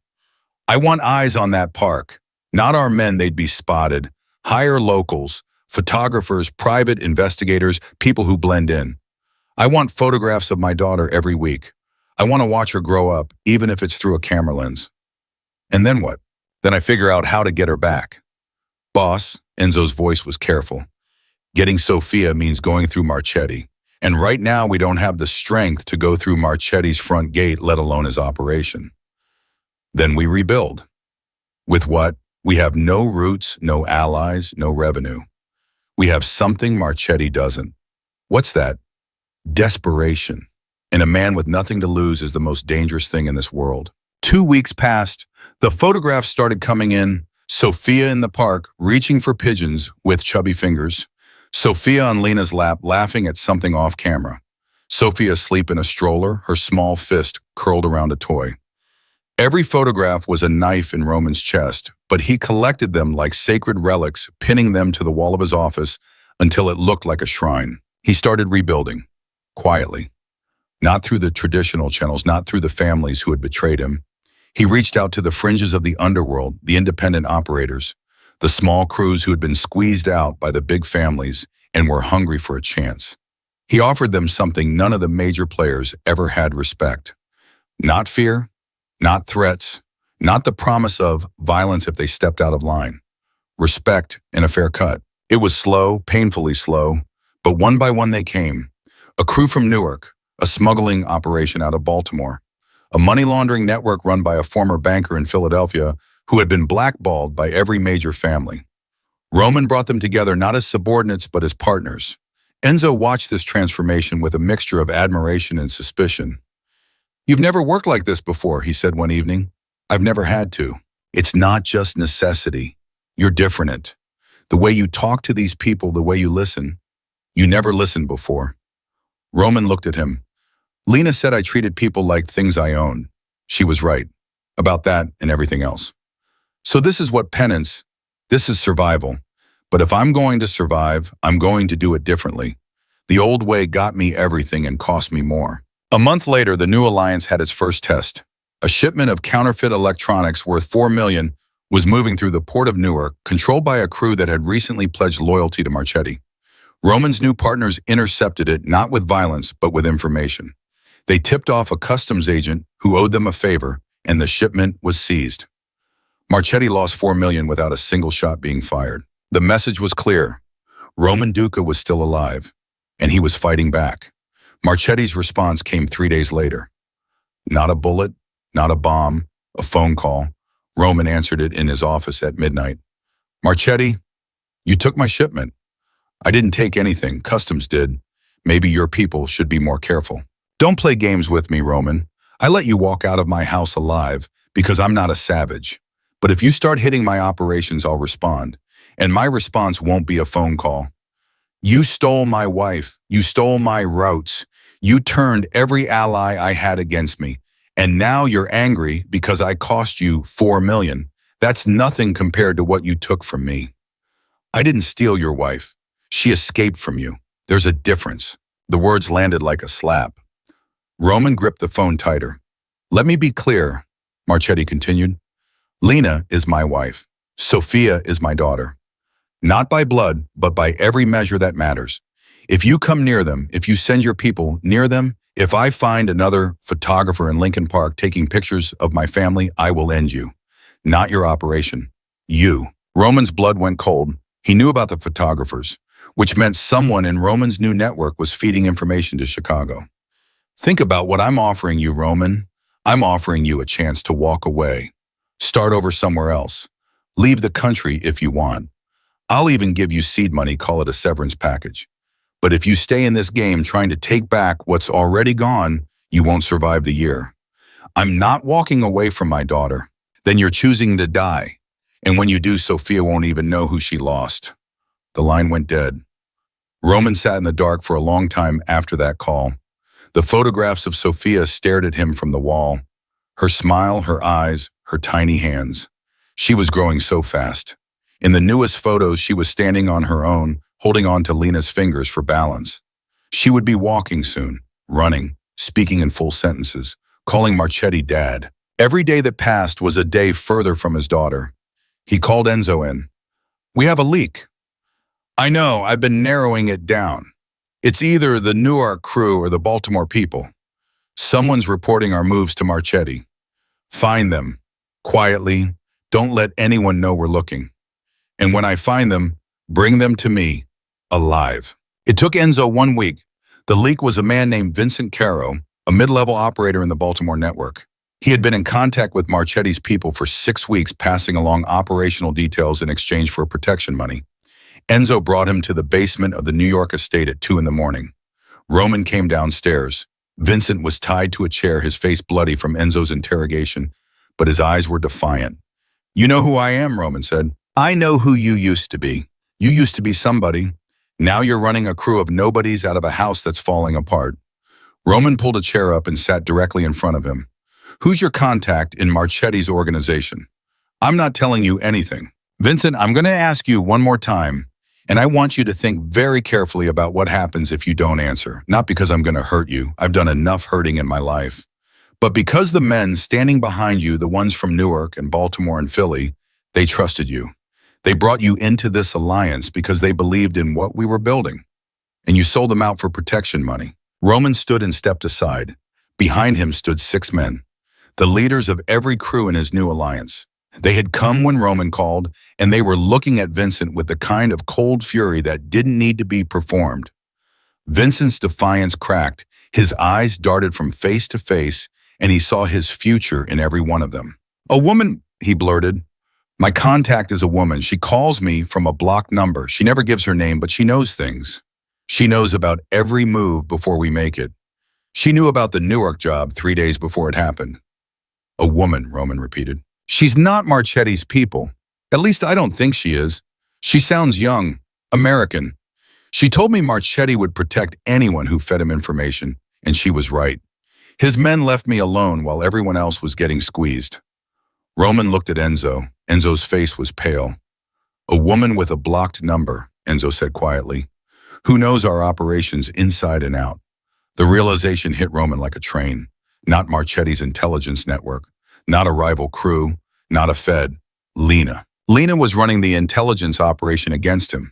"I want eyes on that park. Not our men, they'd be spotted. Hire locals, photographers, private investigators, people who blend in. I want photographs of my daughter every week. I want to watch her grow up, even if it's through a camera lens." "And then what?" "Then I figure out how to get her back." "Boss," Enzo's voice was careful. "Getting Sophia means going through Marchetti. And right now, we don't have the strength to go through Marchetti's front gate, let alone his operation. Then we rebuild. With what? We have no roots, no allies, no revenue. We have something Marchetti doesn't. What's that? Desperation. And a man with nothing to lose is the most dangerous thing in this world. 2 weeks passed. The photographs started coming in. Sophia in the park, reaching for pigeons with chubby fingers. Sophia on Lena's lap, laughing at something off camera. Sophia asleep in a stroller, her small fist curled around a toy. Every photograph was a knife in Roman's chest, but he collected them like sacred relics, pinning them to the wall of his office until it looked like a shrine. He started rebuilding, quietly. Not through the traditional channels, not through the families who had betrayed him. He reached out to the fringes of the underworld, the independent operators, the small crews who had been squeezed out by the big families and were hungry for a chance. He offered them something none of the major players ever had: respect. Not fear, not threats, not the promise of violence if they stepped out of line. Respect and a fair cut. It was slow, painfully slow, but one by one they came. A crew from Newark, a smuggling operation out of Baltimore, a money laundering network run by a former banker in Philadelphia who had been blackballed by every major family. Roman brought them together not as subordinates but as partners. Enzo watched this transformation with a mixture of admiration and suspicion. "You've never worked like this before," he said one evening. "I've never had to." It's not just necessity. You're different. The way you talk to these people, the way you listen. You never listened before. Roman looked at him. "Lena said I treated people like things I owned." She was right. About that and everything else. "So this is what penance, this is survival. But if I'm going to survive, I'm going to do it differently. The old way got me everything and cost me more." A month later, the new alliance had its first test. A shipment of counterfeit electronics worth $4 million was moving through the port of Newark, controlled by a crew that had recently pledged loyalty to Marchetti. Roman's new partners intercepted it not with violence, but with information. They tipped off a customs agent who owed them a favor, and the shipment was seized. Marchetti lost $4 million without a single shot being fired. The message was clear. Roman Duca was still alive, and he was fighting back. Marchetti's response came 3 days later. Not a bullet, not a bomb, a phone call. Roman answered it in his office at midnight. "Marchetti, you took my shipment." "I didn't take anything, customs did. Maybe your people should be more careful." "Don't play games with me, Roman. I let you walk out of my house alive because I'm not a savage. But if you start hitting my operations, I'll respond. And my response won't be a phone call. You stole my wife. You stole my routes. You turned every ally I had against me. And now you're angry because I cost you $4 million. That's nothing compared to what you took from me. I didn't steal your wife. She escaped from you. There's a difference." The words landed like a slap. Roman gripped the phone tighter. "Let me be clear," Marchetti continued. "Lena is my wife. Sophia is my daughter. Not by blood, but by every measure that matters. If you come near them, if you send your people near them, if I find another photographer in Lincoln Park taking pictures of my family, I will end you. Not your operation. You." Roman's blood went cold. He knew about the photographers, which meant someone in Roman's new network was feeding information to Chicago. "Think about what I'm offering you, Roman. I'm offering you a chance to walk away. Start over somewhere else. Leave the country if you want. I'll even give you seed money, call it a severance package. But if you stay in this game trying to take back what's already gone, you won't survive the year. I'm not walking away from my daughter. Then you're choosing to die. And when you do, Sophia won't even know who she lost." The line went dead. Roman sat in the dark for a long time after that call. The photographs of Sophia stared at him from the wall. Her smile, her eyes, her tiny hands. She was growing so fast. In the newest photos, she was standing on her own, holding on to Lena's fingers for balance. She would be walking soon, running, speaking in full sentences, calling Marchetti Dad. Every day that passed was a day further from his daughter. He called Enzo in. "We have a leak." "I know, I've been narrowing it down. It's either the Newark crew or the Baltimore people. Someone's reporting our moves to Marchetti. Find them, quietly. Don't let anyone know we're looking. And when I find them, bring them to me, alive." It took Enzo 1 week. The leak was a man named Vincent Caro, a mid-level operator in the Baltimore network. He had been in contact with Marchetti's people for 6 weeks, passing along operational details in exchange for protection money. Enzo brought him to the basement of the New York estate at 2 in the morning. Roman came downstairs. Vincent was tied to a chair, his face bloody from Enzo's interrogation, but his eyes were defiant. "You know who I am," Roman said. "I know who you used to be. You used to be somebody. Now you're running a crew of nobodies out of a house that's falling apart." Roman pulled a chair up and sat directly in front of him. "Who's your contact in Marchetti's organization?" "I'm not telling you anything. Vincent, I'm going to ask you one more time, and I want you to think very carefully about what happens if you don't answer. Not because I'm going to hurt you. I've done enough hurting in my life. But because the men standing behind you, the ones from Newark and Baltimore and Philly, they trusted you. They brought you into this alliance because they believed in what we were building. And you sold them out for protection money." Roman stood and stepped aside. Behind him stood 6 men, the leaders of every crew in his new alliance. They had come when Roman called, and they were looking at Vincent with the kind of cold fury that didn't need to be performed. Vincent's defiance cracked. His eyes darted from face to face, and he saw his future in every one of them. "A woman," he blurted. "My contact is a woman. She calls me from a blocked number. She never gives her name, but she knows things. She knows about every move before we make it. She knew about the Newark job 3 days before it happened." "A woman," Roman repeated. "She's not Marchetti's people. At least I don't think she is. She sounds young, American. She told me Marchetti would protect anyone who fed him information, and she was right. His men left me alone while everyone else was getting squeezed." Roman looked at Enzo. Enzo's face was pale. "A woman with a blocked number," Enzo said quietly, "who knows our operations inside and out." The realization hit Roman like a train. Not Marchetti's intelligence network, not a rival crew, not a Fed. Lena. Lena was running the intelligence operation against him.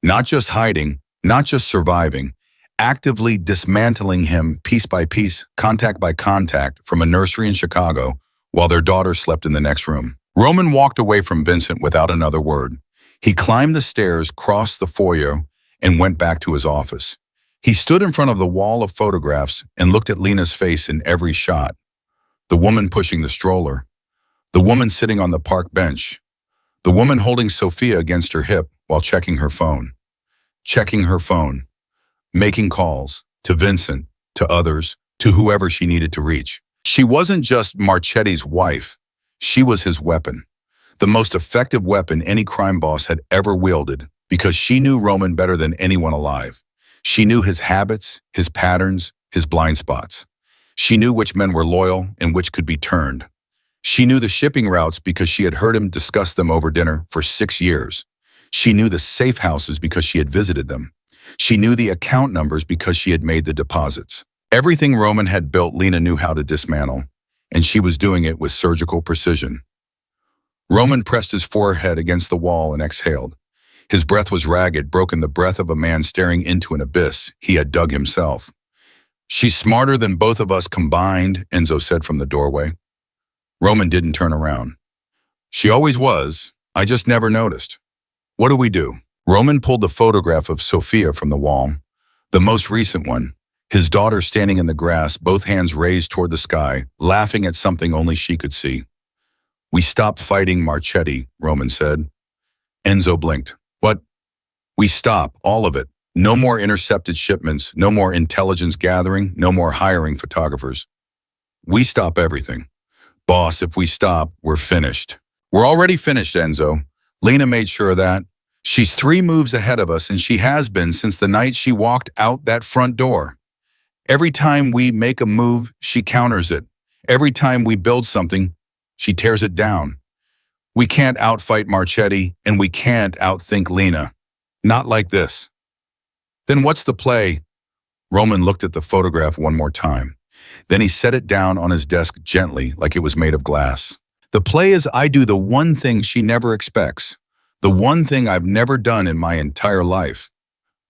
Not just hiding, not just surviving, actively dismantling him piece by piece, contact by contact, from a nursery in Chicago while their daughter slept in the next room. Roman walked away from Vincent without another word. He climbed the stairs, crossed the foyer, and went back to his office. He stood in front of the wall of photographs and looked at Lena's face in every shot. The woman pushing the stroller. The woman sitting on the park bench. The woman holding Sophia against her hip while checking her phone. Checking her phone. Making calls to Vincent, to others, to whoever she needed to reach. She wasn't just Marchetti's wife. She was his weapon. The most effective weapon any crime boss had ever wielded, because she knew Roman better than anyone alive. She knew his habits, his patterns, his blind spots. She knew which men were loyal and which could be turned. She knew the shipping routes because she had heard him discuss them over dinner for 6 years. She knew the safe houses because she had visited them. She knew the account numbers because she had made the deposits. Everything Roman had built, Lena knew how to dismantle, and she was doing it with surgical precision. Roman pressed his forehead against the wall and exhaled. His breath was ragged, broken, the breath of a man staring into an abyss he had dug himself. "She's smarter than both of us combined," Enzo said from the doorway. Roman didn't turn around. "She always was. I just never noticed. What do we do?" Roman pulled the photograph of Sophia from the wall, the most recent one, his daughter standing in the grass, both hands raised toward the sky, laughing at something only she could see. "We stop fighting Marchetti," Roman said. Enzo blinked. "What?" "We stop, all of it. No more intercepted shipments, no more intelligence gathering, no more hiring photographers. We stop everything. Boss, if we stop, we're finished." "We're already finished, Enzo. Lena made sure of that. She's 3 moves ahead of us, and she has been since the night she walked out that front door. Every time we make a move, she counters it. Every time we build something, she tears it down. We can't outfight Marchetti, and we can't outthink Lena. Not like this." "Then what's the play?" Roman looked at the photograph one more time. Then he set it down on his desk gently, like it was made of glass. "The play is I do the one thing she never expects, the one thing I've never done in my entire life,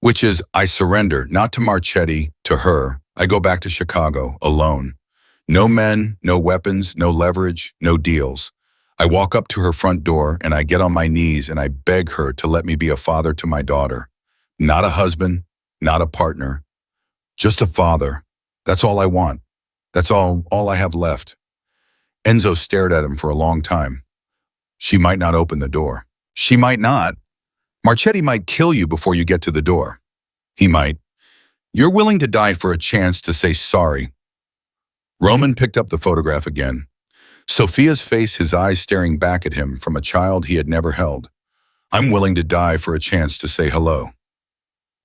which is I surrender, not to Marchetti, to her. I go back to Chicago, alone. No men, no weapons, no leverage, no deals. I walk up to her front door and I get on my knees and I beg her to let me be a father to my daughter. Not a husband, not a partner, Just a father. That's all I want. That's all I have left. Enzo stared at him for a long time. She might not open the door. She might not. Marchetti might kill you before you get to the door. He might. You're willing to die for a chance to say sorry. Roman picked up the photograph again. Sophia's face, his eyes staring back at him from a child he had never held. I'm willing to die for a chance to say hello.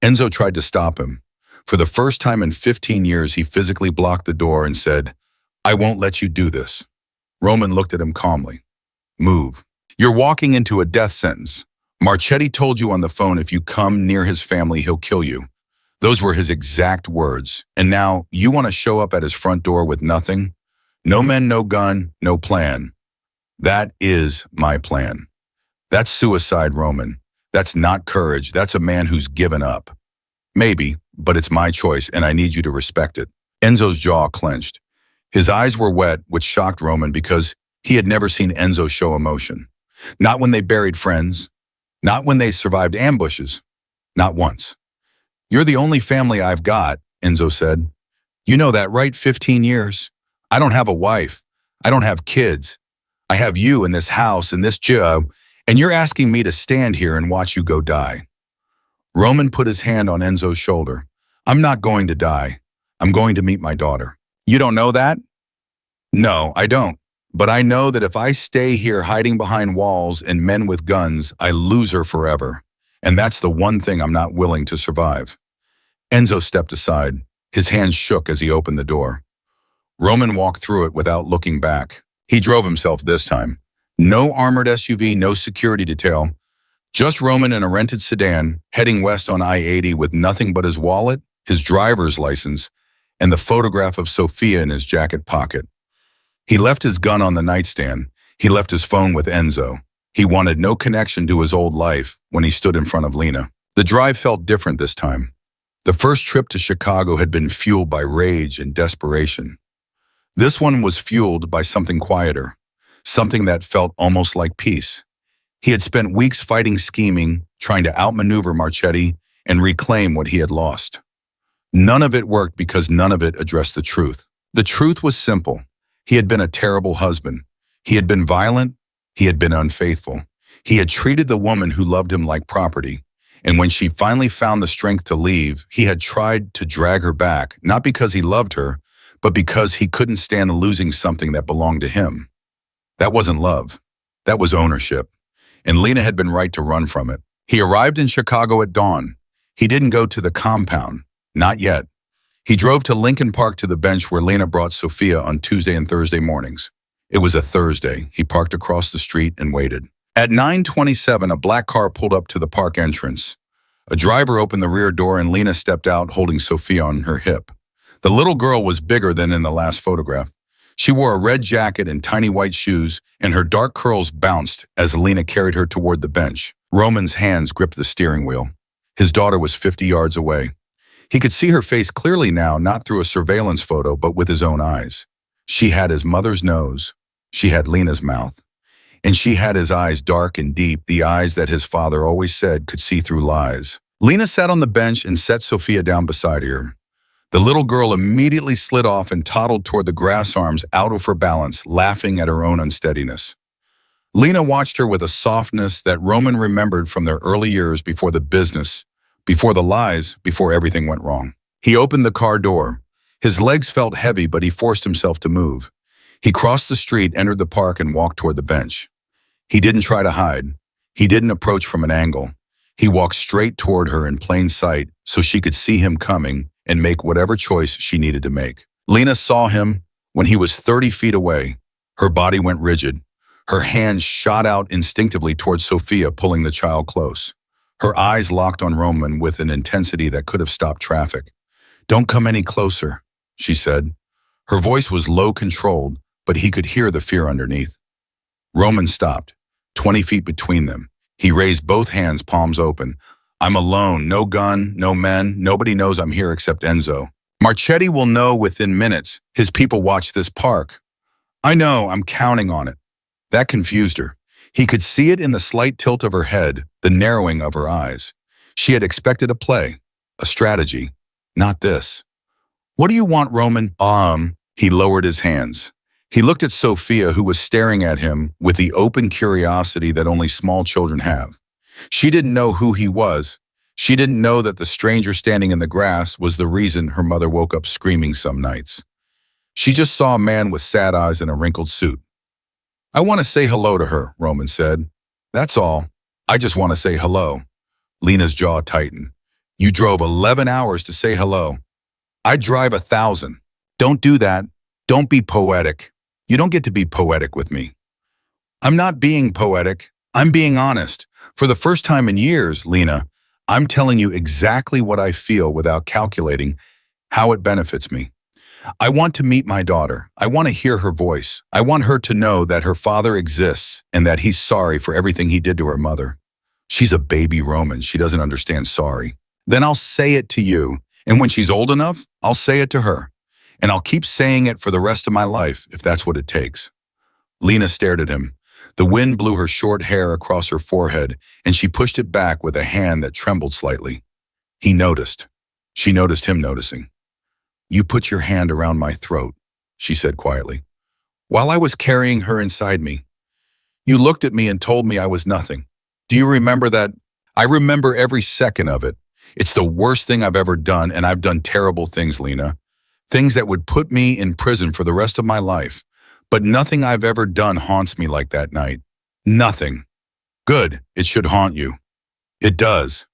Enzo tried to stop him. For the first time in 15 years, he physically blocked the door and said, I won't let you do this. Roman looked at him calmly. Move. You're walking into a death sentence. Marchetti told you on the phone if you come near his family, he'll kill you. Those were his exact words. And now you want to show up at his front door with nothing? No men, no gun, no plan. That is my plan. That's suicide, Roman. That's not courage. That's a man who's given up. Maybe, but it's my choice and I need you to respect it. Enzo's jaw clenched. His eyes were wet, which shocked Roman because he had never seen Enzo show emotion. Not when they buried friends. Not when they survived ambushes. Not once. You're the only family I've got, Enzo said. You know that, right? 15 years. I don't have a wife. I don't have kids. I have you in this house, in this job, and you're asking me to stand here and watch you go die. Roman put his hand on Enzo's shoulder. I'm not going to die. I'm going to meet my daughter. You don't know that? No, I don't. But I know that if I stay here hiding behind walls and men with guns, I lose her forever. And that's the one thing I'm not willing to survive. Enzo stepped aside. His hands shook as he opened the door. Roman walked through it without looking back. He drove himself this time. No armored SUV, no security detail. Just Roman in a rented sedan, heading west on I-80 with nothing but his wallet, his driver's license, and the photograph of Sophia in his jacket pocket. He left his gun on the nightstand. He left his phone with Enzo. He wanted no connection to his old life when he stood in front of Lena. The drive felt different this time. The first trip to Chicago had been fueled by rage and desperation. This one was fueled by something quieter, something that felt almost like peace. He had spent weeks fighting, scheming, trying to outmaneuver Marchetti and reclaim what he had lost. None of it worked because none of it addressed the truth. The truth was simple. He had been a terrible husband. He had been violent. He had been unfaithful. He had treated the woman who loved him like property. And when she finally found the strength to leave, he had tried to drag her back, not because he loved her, but because he couldn't stand losing something that belonged to him. That wasn't love. That was ownership. And Lena had been right to run from it. He arrived in Chicago at dawn. He didn't go to the compound. Not yet. He drove to Lincoln Park to the bench where Lena brought Sophia on Tuesday and Thursday mornings. It was a Thursday. He parked across the street and waited. At 9:27, a black car pulled up to the park entrance. A driver opened the rear door and Lena stepped out holding Sophia on her hip. The little girl was bigger than in the last photograph. She wore a red jacket and tiny white shoes, and her dark curls bounced as Lena carried her toward the bench. Roman's hands gripped the steering wheel. His daughter was 50 yards away. He could see her face clearly now, not through a surveillance photo, but with his own eyes. She had his mother's nose. She had Lena's mouth. And she had his eyes, dark and deep, the eyes that his father always said could see through lies. Lena sat on the bench and set Sophia down beside her. The little girl immediately slid off and toddled toward the grass arms out of her balance, laughing at her own unsteadiness. Lena watched her with a softness that Roman remembered from their early years before the business, before the lies, before everything went wrong. He opened the car door. His legs felt heavy, but he forced himself to move. He crossed the street, entered the park, and walked toward the bench. He didn't try to hide. He didn't approach from an angle. He walked straight toward her in plain sight so she could see him coming and make whatever choice she needed to make. Lena saw him when he was 30 feet away. Her body went rigid. Her hands shot out instinctively towards Sophia, pulling the child close. Her eyes locked on Roman with an intensity that could have stopped traffic. "Don't come any closer," she said. Her voice was low controlled, but he could hear the fear underneath. Roman stopped, 20 feet between them. He raised both hands, palms open. "I'm alone, no gun, no men, nobody knows I'm here except Enzo. Marchetti will know within minutes. His people watch this park. I know, I'm counting on it." That confused her. He could see it in the slight tilt of her head, the narrowing of her eyes. She had expected a play, a strategy. Not this. What do you want, Roman? He lowered his hands. He looked at Sophia, who was staring at him with the open curiosity that only small children have. She didn't know who he was. She didn't know that the stranger standing in the grass was the reason her mother woke up screaming some nights. She just saw a man with sad eyes and a wrinkled suit. I want to say hello to her, Roman said. That's all. I just want to say hello. Lena's jaw tightened. You drove 11 hours to say hello. I drive 1,000. Don't do that. Don't be poetic. You don't get to be poetic with me. I'm not being poetic. I'm being honest. For the first time in years, Lena, I'm telling you exactly what I feel without calculating how it benefits me. I want to meet my daughter. I want to hear her voice. I want her to know that her father exists and that he's sorry for everything he did to her mother. She's a baby, Roman. She doesn't understand sorry. Then I'll say it to you. And when she's old enough, I'll say it to her. And I'll keep saying it for the rest of my life, if that's what it takes. Lena stared at him. The wind blew her short hair across her forehead, and she pushed it back with a hand that trembled slightly. He noticed. She noticed him noticing. You put your hand around my throat, she said quietly, while I was carrying her inside me. You looked at me and told me I was nothing. Do you remember that? I remember every second of it. It's the worst thing I've ever done, and I've done terrible things, Lena. Things that would put me in prison for the rest of my life. But nothing I've ever done haunts me like that night. Nothing. Good, it should haunt you. It does.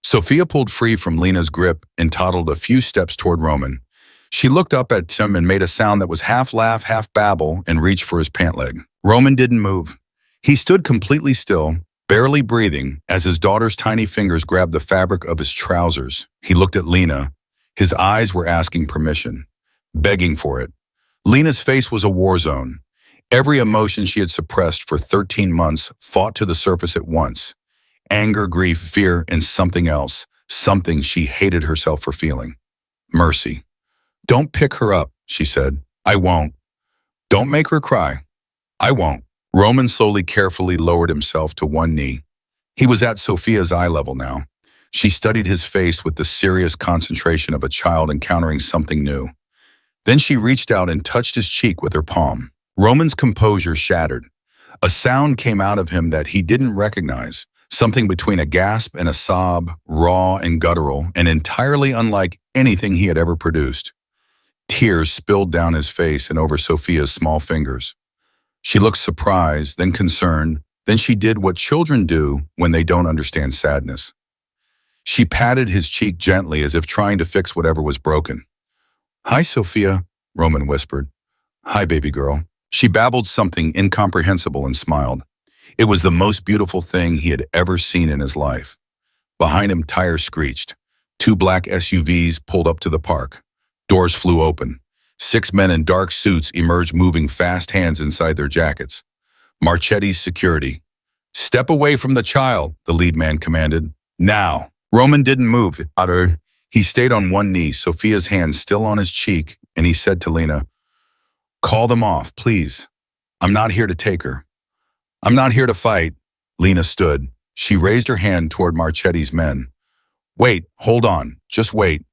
Sophia pulled free from Lena's grip and toddled a few steps toward Roman. She looked up at him and made a sound that was half laugh, half babble, and reached for his pant leg. Roman didn't move. He stood completely still, barely breathing, as his daughter's tiny fingers grabbed the fabric of his trousers. He looked at Lena. His eyes were asking permission, begging for it. Lena's face was a war zone. Every emotion she had suppressed for 13 months fought to the surface at once. Anger, grief, fear, and something else, something she hated herself for feeling. Mercy. Don't pick her up, she said. I won't. Don't make her cry. I won't. Roman slowly, carefully lowered himself to one knee. He was at Sophia's eye level now. She studied his face with the serious concentration of a child encountering something new. Then she reached out and touched his cheek with her palm. Roman's composure shattered. A sound came out of him that he didn't recognize, something between a gasp and a sob, raw and guttural, and entirely unlike anything he had ever produced. Tears spilled down his face and over Sophia's small fingers. She looked surprised, then concerned, then she did what children do when they don't understand sadness. She patted his cheek gently as if trying to fix whatever was broken. Hi, Sophia, Roman whispered. Hi, baby girl. She babbled something incomprehensible and smiled. It was the most beautiful thing he had ever seen in his life. Behind him, tires screeched. 2 black SUVs pulled up to the park. Doors flew open. 6 men in dark suits emerged, moving fast hands inside their jackets. Marchetti's security. Step away from the child, the lead man commanded. Now. Roman didn't move. He stayed on one knee, Sophia's hand still on his cheek, and he said to Lena, Call them off, please. I'm not here to take her. I'm not here to fight. Lena stood. She raised her hand toward Marchetti's men. Wait, hold on, just wait.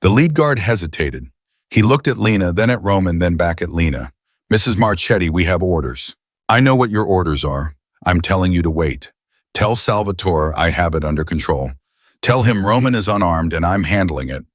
The lead guard hesitated. He looked at Lena, then at Roman, then back at Lena. Mrs. Marchetti, we have orders. I know what your orders are. I'm telling you to wait. Tell Salvatore I have it under control. Tell him Roman is unarmed and I'm handling it.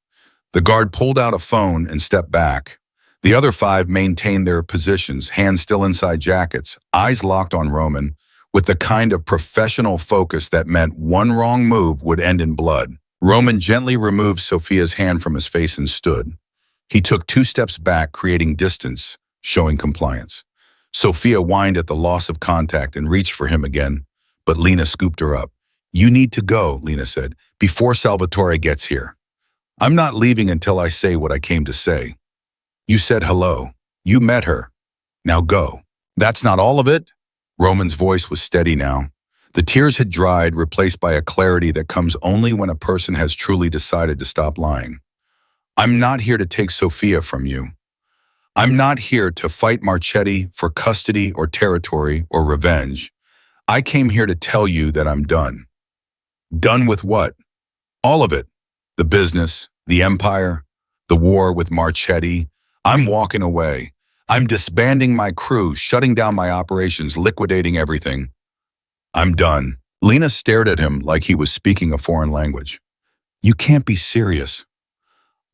The guard pulled out a phone and stepped back. The other 5 maintained their positions, hands still inside jackets, eyes locked on Roman, with the kind of professional focus that meant one wrong move would end in blood. Roman gently removed Sophia's hand from his face and stood. He took 2 steps back, creating distance, showing compliance. Sophia whined at the loss of contact and reached for him again, but Lena scooped her up. You need to go, Lena said, before Salvatore gets here. I'm not leaving until I say what I came to say. You said hello. You met her. Now go. That's not all of it? Roman's voice was steady now. The tears had dried, replaced by a clarity that comes only when a person has truly decided to stop lying. I'm not here to take Sophia from you. I'm not here to fight Marchetti for custody or territory or revenge. I came here to tell you that I'm done. Done with what? All of it. The business, the empire. The war with Marchetti. I'm walking away. I'm disbanding my crew, shutting down my operations, liquidating everything. I'm done. Lena stared at him like he was speaking a foreign language. You can't be serious.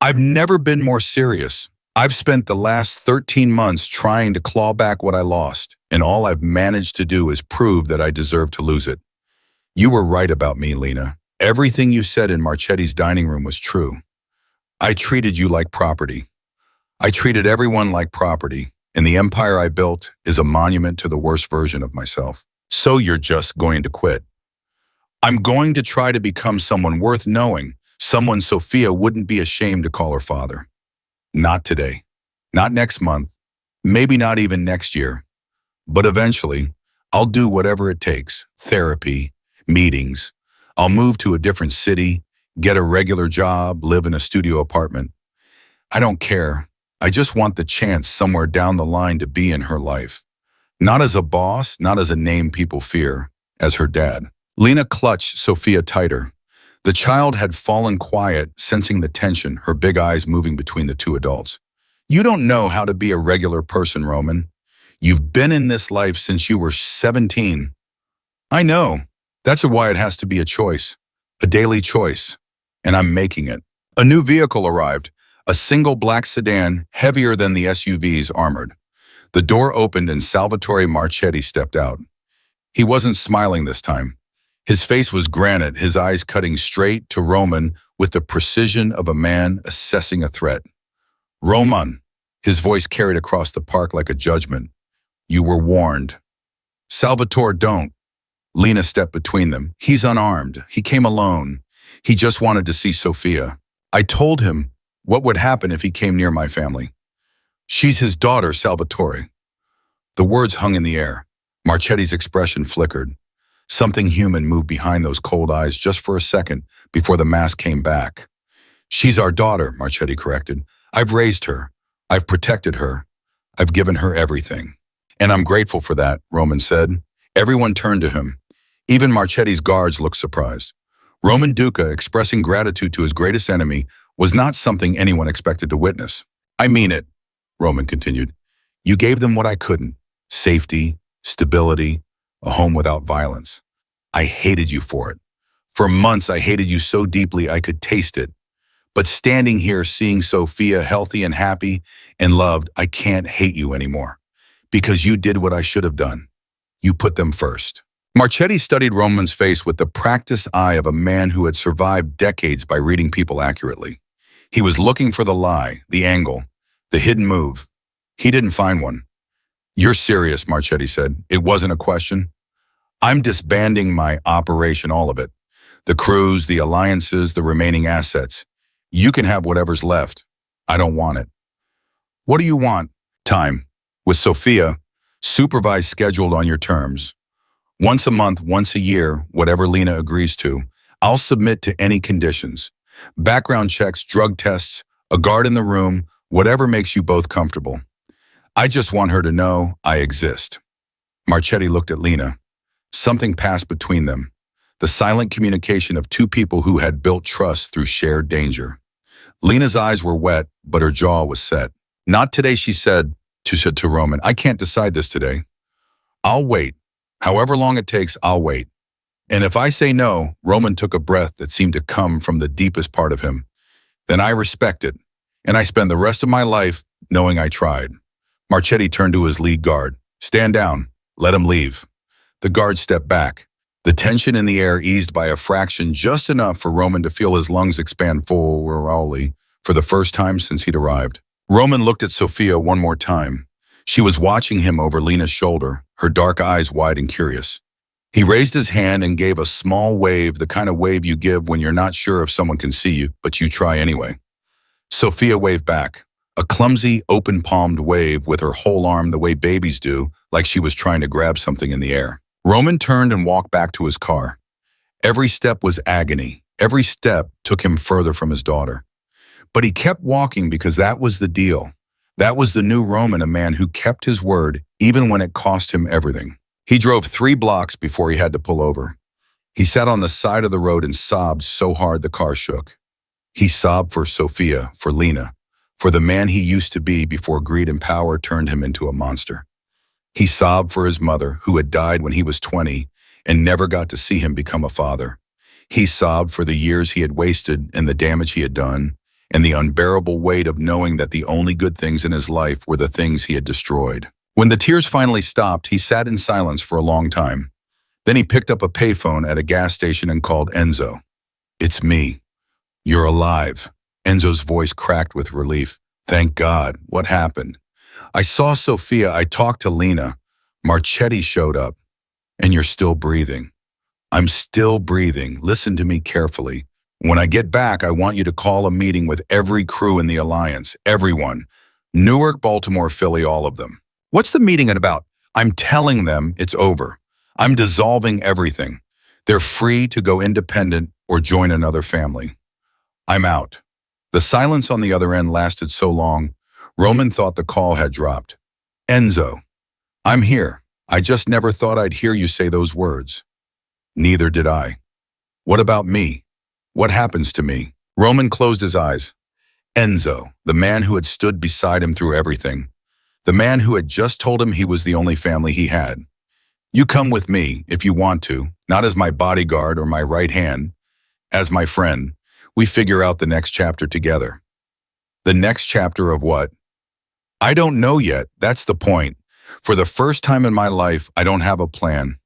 I've never been more serious. I've spent the last 13 months trying to claw back what I lost, and all I've managed to do is prove that I deserve to lose it. You were right about me, Lena. Everything you said in Marchetti's dining room was true. I treated you like property. I treated everyone like property, and the empire I built is a monument to the worst version of myself. So you're just going to quit. I'm going to try to become someone worth knowing, someone Sophia wouldn't be ashamed to call her father. Not today. Not next month. Maybe not even next year. But eventually, I'll do whatever it takes. Therapy, meetings. I'll move to a different city, get a regular job, live in a studio apartment. I don't care. I just want the chance somewhere down the line to be in her life. Not as a boss, not as a name people fear, as her dad. Lena clutched Sophia tighter. The child had fallen quiet, sensing the tension, her big eyes moving between the two adults. You don't know how to be a regular person, Roman. You've been in this life since you were 17. I know. That's why it has to be a choice. A daily choice. And I'm making it. A new vehicle arrived. A single black sedan, heavier than the SUVs, armored. The door opened and Salvatore Marchetti stepped out. He wasn't smiling this time. His face was granite, his eyes cutting straight to Roman with the precision of a man assessing a threat. Roman, his voice carried across the park like a judgment. You were warned. Salvatore, don't. Lena stepped between them. He's unarmed. He came alone. He just wanted to see Sophia. I told him what would happen if he came near my family. She's his daughter, Salvatore. The words hung in the air. Marchetti's expression flickered. Something human moved behind those cold eyes just for a second before the mask came back. She's our daughter, Marchetti corrected. I've raised her. I've protected her. I've given her everything. And I'm grateful for that, Roman said. Everyone turned to him. Even Marchetti's guards looked surprised. Roman Duca expressing gratitude to his greatest enemy was not something anyone expected to witness. I mean it, Roman continued. You gave them what I couldn't. Safety, stability, a home without violence. I hated you for it. For months, I hated you so deeply I could taste it. But standing here, seeing Sophia healthy and happy and loved, I can't hate you anymore. Because you did what I should have done. You put them first. Marchetti studied Roman's face with the practiced eye of a man who had survived decades by reading people accurately. He was looking for the lie, the angle, the hidden move. He didn't find one. You're serious, Marchetti said. It wasn't a question. I'm disbanding my operation, all of it. The crews, the alliances, the remaining assets. You can have whatever's left. I don't want it. What do you want? Time. With Sophia, supervised, scheduled on your terms. Once a month, once a year, whatever Lena agrees to. I'll submit to any conditions. Background checks, drug tests, a guard in the room, whatever makes you both comfortable. I just want her to know I exist. Marchetti looked at Lena. Something passed between them. The silent communication of two people who had built trust through shared danger. Lena's eyes were wet, but her jaw was set. Not today, she said to Roman. I can't decide this today. I'll wait. However long it takes, I'll wait. And if I say no, Roman took a breath that seemed to come from the deepest part of him. Then I respect it. And I spend the rest of my life knowing I tried. Marchetti turned to his lead guard. Stand down. Let him leave. The guard stepped back. The tension in the air eased by a fraction, just enough for Roman to feel his lungs expand fully for the first time since he'd arrived. Roman looked at Sophia one more time. She was watching him over Lena's shoulder, her dark eyes wide and curious. He raised his hand and gave a small wave, the kind of wave you give when you're not sure if someone can see you, but you try anyway. Sophia waved back, a clumsy, open-palmed wave with her whole arm the way babies do, like she was trying to grab something in the air. Roman turned and walked back to his car. Every step was agony. Every step took him further from his daughter. But he kept walking because that was the deal. That was the new Roman, a man who kept his word even when it cost him everything. He drove 3 blocks before he had to pull over. He sat on the side of the road and sobbed so hard the car shook. He sobbed for Sophia, for Lena, for the man he used to be before greed and power turned him into a monster. He sobbed for his mother, who had died when he was 20 and never got to see him become a father. He sobbed for the years he had wasted and the damage he had done, and the unbearable weight of knowing that the only good things in his life were the things he had destroyed. When the tears finally stopped, he sat in silence for a long time. Then he picked up a payphone at a gas station and called Enzo. "It's me. You're alive." Enzo's voice cracked with relief. "Thank God. What happened?" "I saw Sophia. I talked to Lena. Marchetti showed up. And you're still breathing." "I'm still breathing. Listen to me carefully. When I get back, I want you to call a meeting with every crew in the Alliance. Everyone. Newark, Baltimore, Philly, all of them." "What's the meeting about?" "I'm telling them it's over. I'm dissolving everything. They're free to go independent or join another family. I'm out." The silence on the other end lasted so long, Roman thought the call had dropped. "Enzo, I'm here. I just never thought I'd hear you say those words." "Neither did I." "What about me? What happens to me?" Roman closed his eyes. Enzo, the man who had stood beside him through everything, the man who had just told him he was the only family he had. "You come with me, if you want to, not as my bodyguard or my right hand, as my friend. We figure out the next chapter together." "The next chapter of what?" "I don't know yet. That's the point. For the first time in my life, I don't have a plan.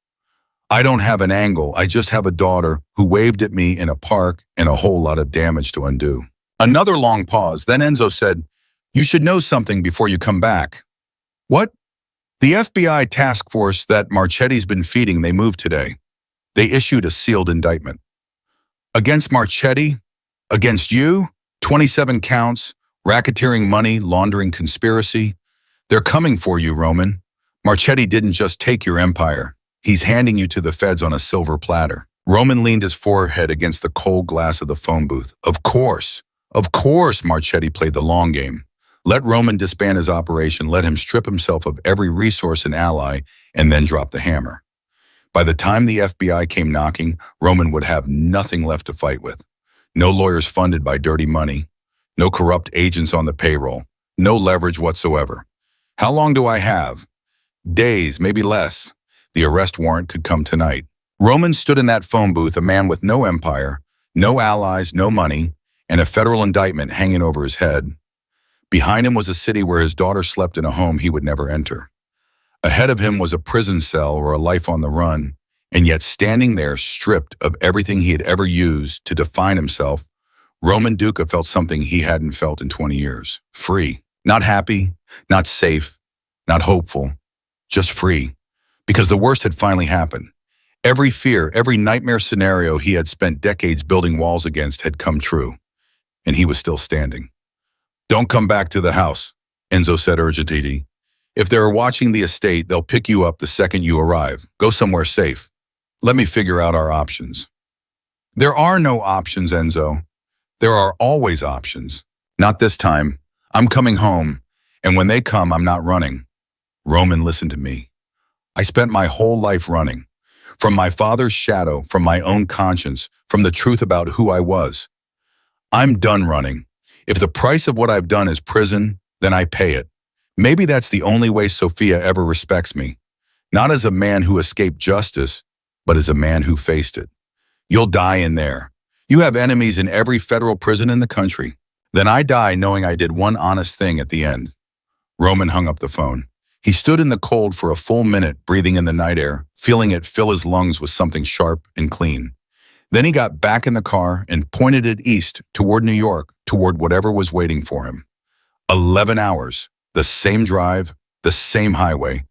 I don't have an angle. I just have a daughter who waved at me in a park and a whole lot of damage to undo." Another long pause. Then Enzo said, "You should know something before you come back." "What?" "The FBI task force that Marchetti's been feeding, they moved today. They issued a sealed indictment." "Against Marchetti? Against you? 27 counts, racketeering money, laundering conspiracy. They're coming for you, Roman. Marchetti didn't just take your empire. He's handing you to the feds on a silver platter." Roman leaned his forehead against the cold glass of the phone booth. Of course Marchetti played the long game. Let Roman disband his operation, let him strip himself of every resource and ally, and then drop the hammer. By the time the FBI came knocking, Roman would have nothing left to fight with. No lawyers funded by dirty money. No corrupt agents on the payroll. No leverage whatsoever. "How long do I have?" "Days, maybe less. The arrest warrant could come tonight." Roman stood in that phone booth, a man with no empire, no allies, no money, and a federal indictment hanging over his head. Behind him was a city where his daughter slept in a home he would never enter. Ahead of him was a prison cell or a life on the run, and yet standing there, stripped of everything he had ever used to define himself, Roman Duca felt something he hadn't felt in 20 years. Free. Not happy, not safe, not hopeful, just free. Because the worst had finally happened. Every fear, every nightmare scenario he had spent decades building walls against had come true, and he was still standing. "Don't come back to the house," Enzo said urgently. "If they're watching the estate, they'll pick you up the second you arrive. Go somewhere safe. Let me figure out our options." "There are no options, Enzo. There are always options. Not this time. I'm coming home, and when they come, I'm not running." "Roman, listen to me. I spent my whole life running. From my father's shadow, from my own conscience, from the truth about who I was. I'm done running. If the price of what I've done is prison, then I pay it. Maybe that's the only way Sophia ever respects me. Not as a man who escaped justice, but as a man who faced it. You'll die in there. You have enemies in every federal prison in the country. Then I die knowing I did one honest thing at the end." Roman hung up the phone. He stood in the cold for a full minute, breathing in the night air, feeling it fill his lungs with something sharp and clean. Then he got back in the car and pointed it east, toward New York, toward whatever was waiting for him. 11 hours, the same drive, the same highway,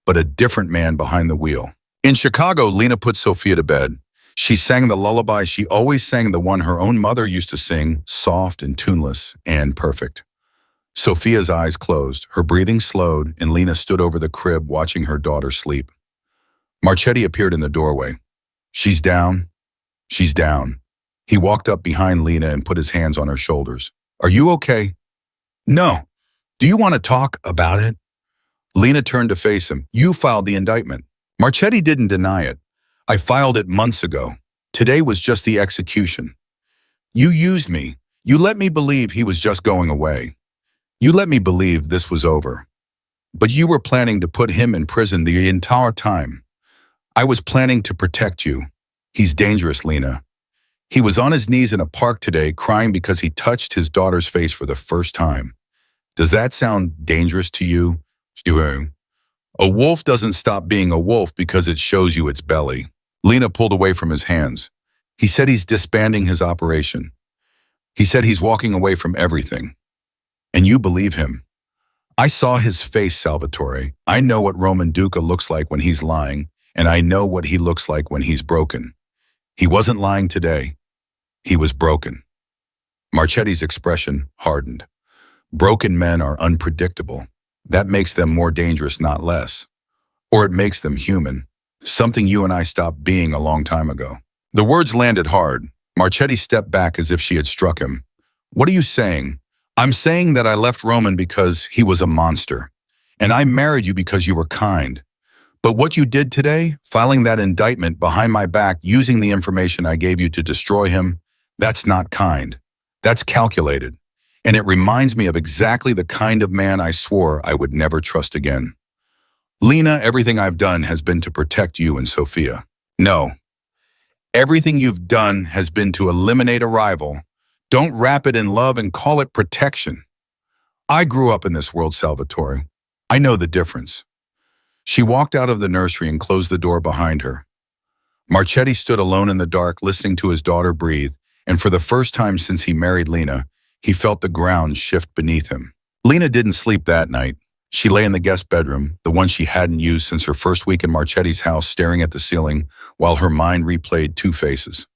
but a different man behind the wheel. In Chicago, Lena put Sophia to bed. She sang the lullaby she always sang, the one her own mother used to sing, soft and tuneless and perfect. Sophia's eyes closed, her breathing slowed, and Lena stood over the crib watching her daughter sleep. Marchetti appeared in the doorway. "She's down. She's down." He walked up behind Lena and put his hands on her shoulders. "Are you okay?" "No. Do you want to talk about it?" Lena turned to face him. "You filed the indictment." Marchetti didn't deny it. "I filed it months ago. Today was just the execution. You used me. You let me believe he was just going away. You let me believe this was over. But you were planning to put him in prison the entire time. I was planning to protect you. He's dangerous, Lena. He was on his knees in a park today crying because he touched his daughter's face for the first time. Does that sound dangerous to you? A wolf doesn't stop being a wolf because it shows you its belly. Lena pulled away from his hands. He said he's disbanding his operation. He said he's walking away from everything. And you believe him. I saw his face, Salvatore. I know what Roman Duca looks like when he's lying, and I know what he looks like when he's broken. He wasn't lying today. He was broken. Marchetti's expression hardened. Broken men are unpredictable. That makes them more dangerous, not less. Or it makes them human. Something you and I stopped being a long time ago. The words landed hard. Marchetti stepped back as if she had struck him. What are you saying? I'm saying that I left Roman because he was a monster. And I married you because you were kind. But what you did today, filing that indictment behind my back, using the information I gave you to destroy him, that's not kind. That's calculated. And it reminds me of exactly the kind of man I swore I would never trust again. Lena, everything I've done has been to protect you and Sophia. No. Everything you've done has been to eliminate a rival. Don't wrap it in love and call it protection. I grew up in this world, Salvatore. I know the difference. She walked out of the nursery and closed the door behind her. Marchetti stood alone in the dark, listening to his daughter breathe, and for the first time since he married Lena, he felt the ground shift beneath him. Lena didn't sleep that night. She lay in the guest bedroom, the one she hadn't used since her first week in Marchetti's house, staring at the ceiling while her mind replayed two faces.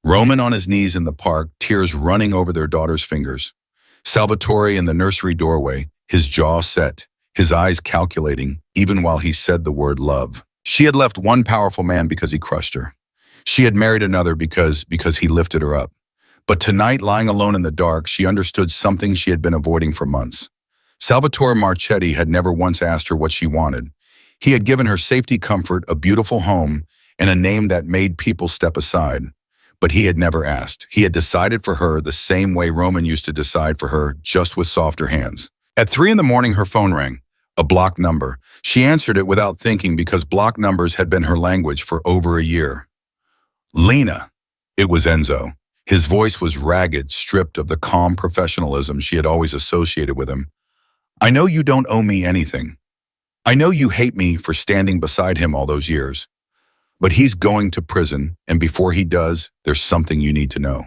Roman on his knees in the park, tears running over their daughter's fingers. Salvatore in the nursery doorway, his jaw set, his eyes calculating, even while he said the word love. She had left one powerful man because he crushed her. She had married another because he lifted her up. But tonight, lying alone in the dark, she understood something she had been avoiding for months. Salvatore Marchetti had never once asked her what she wanted. He had given her safety, comfort, a beautiful home, and a name that made people step aside. But he had never asked. He had decided for her the same way Roman used to decide for her, just with softer hands. At 3 a.m, her phone rang. A blocked number. She answered it without thinking because blocked numbers had been her language for over a year. Lena. It was Enzo. His voice was ragged, stripped of the calm professionalism she had always associated with him. I know you don't owe me anything. I know you hate me for standing beside him all those years. But he's going to prison, and before he does, there's something you need to know.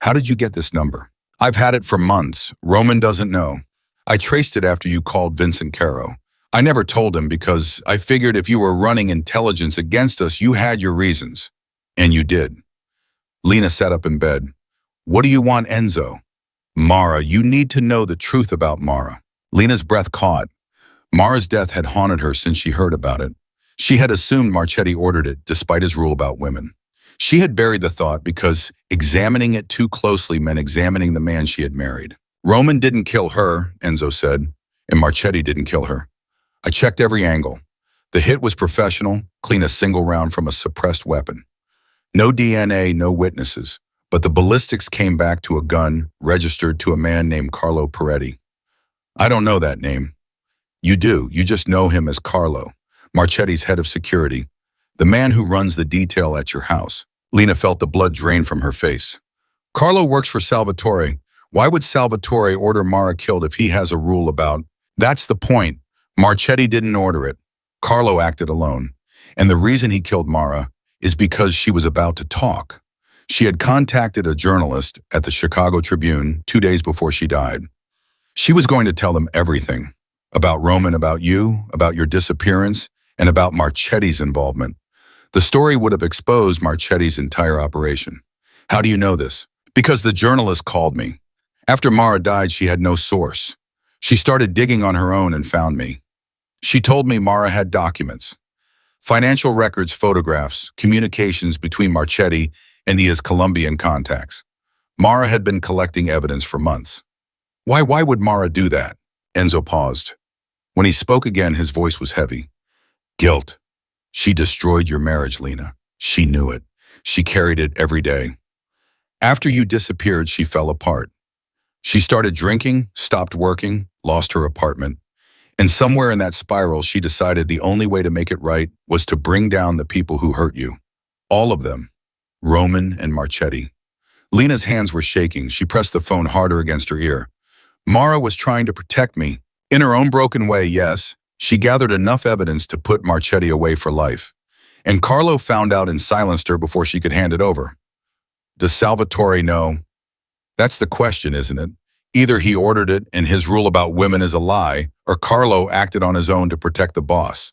How did you get this number? I've had it for months. Roman doesn't know. I traced it after you called Vincent Caro. I never told him because I figured if you were running intelligence against us, you had your reasons. And you did. Lena sat up in bed. What do you want, Enzo? Mara, you need to know the truth about Mara. Lena's breath caught. Mara's death had haunted her since she heard about it. She had assumed Marchetti ordered it, despite his rule about women. She had buried the thought because examining it too closely meant examining the man she had married. Roman didn't kill her, Enzo said, and Marchetti didn't kill her. I checked every angle. The hit was professional, clean a single round from a suppressed weapon. No DNA, no witnesses, but the ballistics came back to a gun registered to a man named Carlo Peretti. I don't know that name. You do, you just know him as Carlo, Marchetti's head of security, the man who runs the detail at your house. Lena felt the blood drain from her face. Carlo works for Salvatore. Why would Salvatore order Mara killed if he has a rule about? That's the point. Marchetti didn't order it. Carlo acted alone. And the reason he killed Mara is because she was about to talk. She had contacted a journalist at the Chicago Tribune 2 days before she died. She was going to tell them everything. About Roman, about you, about your disappearance, and about Marchetti's involvement. The story would have exposed Marchetti's entire operation. How do you know this? Because the journalist called me. After Mara died, she had no source. She started digging on her own and found me. She told me Mara had documents. Financial records, photographs, communications between Marchetti and his Colombian contacts. Mara had been collecting evidence for months. Why would Mara do that? Enzo paused. When he spoke again, his voice was heavy. Guilt. She destroyed your marriage, Lena. She knew it. She carried it every day. After you disappeared, she fell apart. She started drinking, stopped working, lost her apartment. And somewhere in that spiral, she decided the only way to make it right was to bring down the people who hurt you. All of them. Roman and Marchetti. Lena's hands were shaking. She pressed the phone harder against her ear. Mara was trying to protect me. In her own broken way, yes. She gathered enough evidence to put Marchetti away for life. And Carlo found out and silenced her before she could hand it over. Does Salvatore know? That's the question, isn't it? Either he ordered it and his rule about women is a lie, or Carlo acted on his own to protect the boss.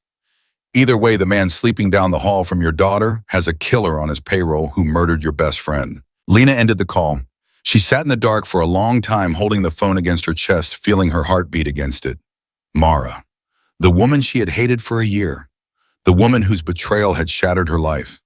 Either way, the man sleeping down the hall from your daughter has a killer on his payroll who murdered your best friend. Lena ended the call. She sat in the dark for a long time, holding the phone against her chest, feeling her heart beat against it. Mara. The woman she had hated for a year. The woman whose betrayal had shattered her life.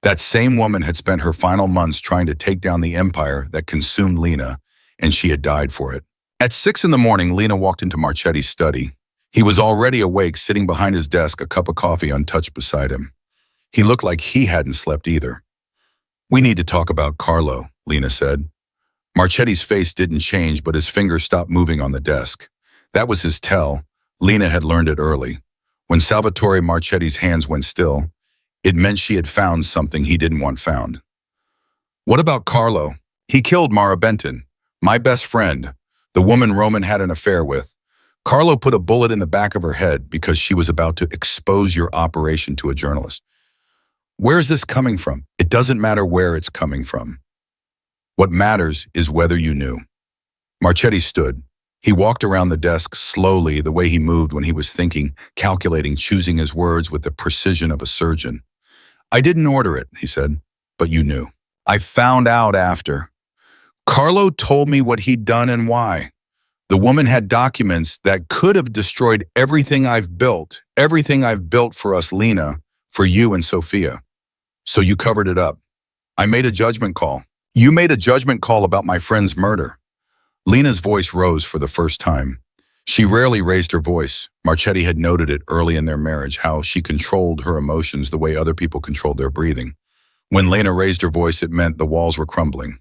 That same woman had spent her final months trying to take down the empire that consumed Lena, and she had died for it. At 6 in the morning, Lena walked into Marchetti's study. He was already awake, sitting behind his desk, a cup of coffee untouched beside him. He looked like he hadn't slept either. We need to talk about Carlo, Lena said. Marchetti's face didn't change, but his fingers stopped moving on the desk. That was his tell. Lena had learned it early. When Salvatore Marchetti's hands went still, it meant she had found something he didn't want found. What about Carlo? He killed Mara Benton, my best friend, the woman Roman had an affair with. Carlo put a bullet in the back of her head because she was about to expose your operation to a journalist. Where is this coming from? It doesn't matter where it's coming from. What matters is whether you knew. Marchetti stood. He walked around the desk slowly, the way he moved when he was thinking, calculating, choosing his words with the precision of a surgeon. I didn't order it, he said, but you knew. I found out after. Carlo told me what he'd done and why. The woman had documents that could have destroyed everything I've built for us, Lena, for you and Sophia. So you covered it up. I made a judgment call. You made a judgment call about my friend's murder. Lena's voice rose for the first time. She rarely raised her voice. Marchetti had noted it early in their marriage, how she controlled her emotions the way other people controlled their breathing. When Lena raised her voice, it meant the walls were crumbling.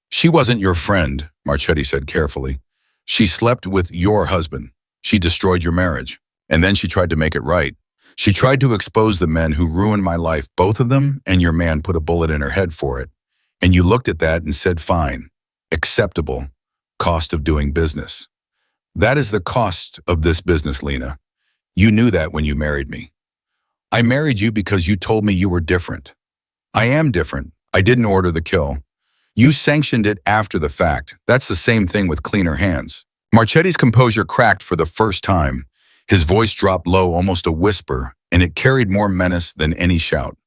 She wasn't your friend, Marchetti said carefully. She slept with your husband. She destroyed your marriage. And then she tried to make it right. She tried to expose the men who ruined my life, both of them, and your man put a bullet in her head for it. And you looked at that and said, fine, acceptable, cost of doing business. That is the cost of this business, Lena. You knew that when you married me. I married you because you told me you were different. I am different. I didn't order the kill. You sanctioned it after the fact. That's the same thing with cleaner hands. Marchetti's composure cracked for the first time. His voice dropped low, almost a whisper, and it carried more menace than any shout.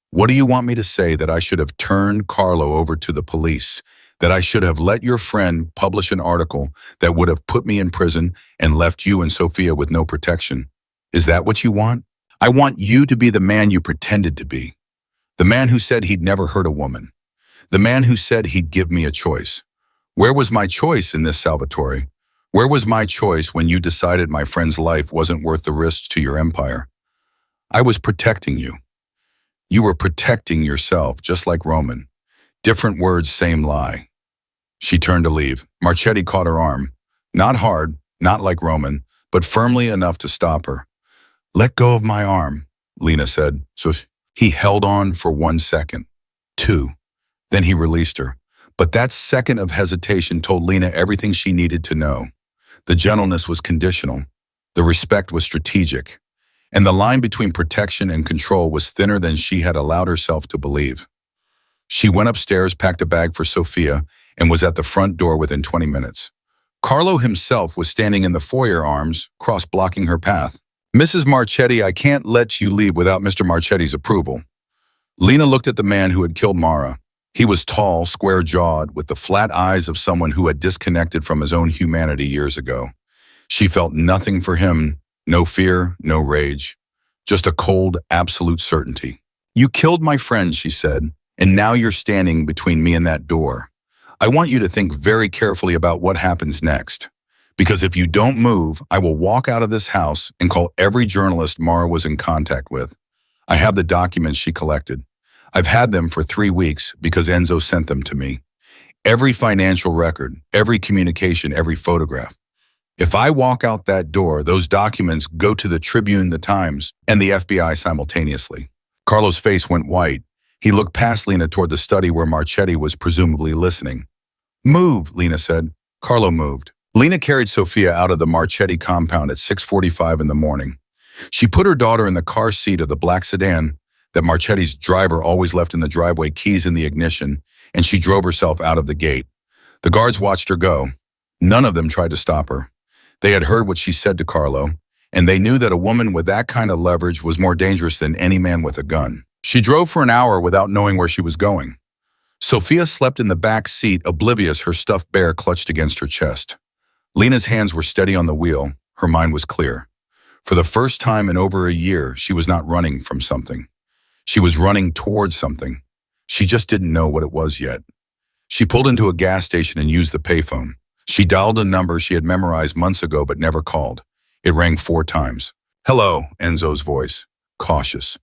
What do you want me to say, that I should have turned Carlo over to the police? That I should have let your friend publish an article that would have put me in prison and left you and Sophia with no protection? Is that what you want? I want you to be the man you pretended to be. The man who said he'd never hurt a woman. The man who said he'd give me a choice. Where was my choice in this, Salvatore? Where was my choice when you decided my friend's life wasn't worth the risks to your empire? I was protecting you. You were protecting yourself, just like Roman. Different words, same lie. She turned to leave. Marchetti caught her arm. Not hard, not like Roman, but firmly enough to stop her. Let go of my arm, Lena said. So he held on for 1 second. 2. Then he released her. But that second of hesitation told Lena everything she needed to know. The gentleness was conditional. The respect was strategic. And the line between protection and control was thinner than she had allowed herself to believe. She went upstairs, packed a bag for Sophia, and was at the front door within 20 minutes. Carlo himself was standing in the foyer, arms cross-blocking her path. Mrs. Marchetti, I can't let you leave without Mr. Marchetti's approval. Lena looked at the man who had killed Mara. He was tall, square-jawed, with the flat eyes of someone who had disconnected from his own humanity years ago. She felt nothing for him, no fear, no rage, just a cold, absolute certainty. You killed my friend, she said, and now you're standing between me and that door. I want you to think very carefully about what happens next. Because if you don't move, I will walk out of this house and call every journalist Mara was in contact with. I have the documents she collected. I've had them for 3 weeks because Enzo sent them to me. Every financial record, every communication, every photograph. If I walk out that door, those documents go to the Tribune, the Times, and the FBI simultaneously. Carlo's face went white. He looked past Lena toward the study where Marchetti was presumably listening. Move, Lena said. Carlo moved. Lena carried Sofia out of the Marchetti compound at 6:45 in the morning. She put her daughter in the car seat of the black sedan that Marchetti's driver always left in the driveway, keys in the ignition, and she drove herself out of the gate. The guards watched her go. None of them tried to stop her. They had heard what she said to Carlo, and they knew that a woman with that kind of leverage was more dangerous than any man with a gun. She drove for an hour without knowing where she was going. Sofia slept in the back seat, oblivious, her stuffed bear clutched against her chest. Lena's hands were steady on the wheel. Her mind was clear. For the first time in over a year, she was not running from something. She was running towards something. She just didn't know what it was yet. She pulled into a gas station and used the payphone. She dialed a number she had memorized months ago but never called. It rang 4 times. Hello, Enzo's voice, cautious.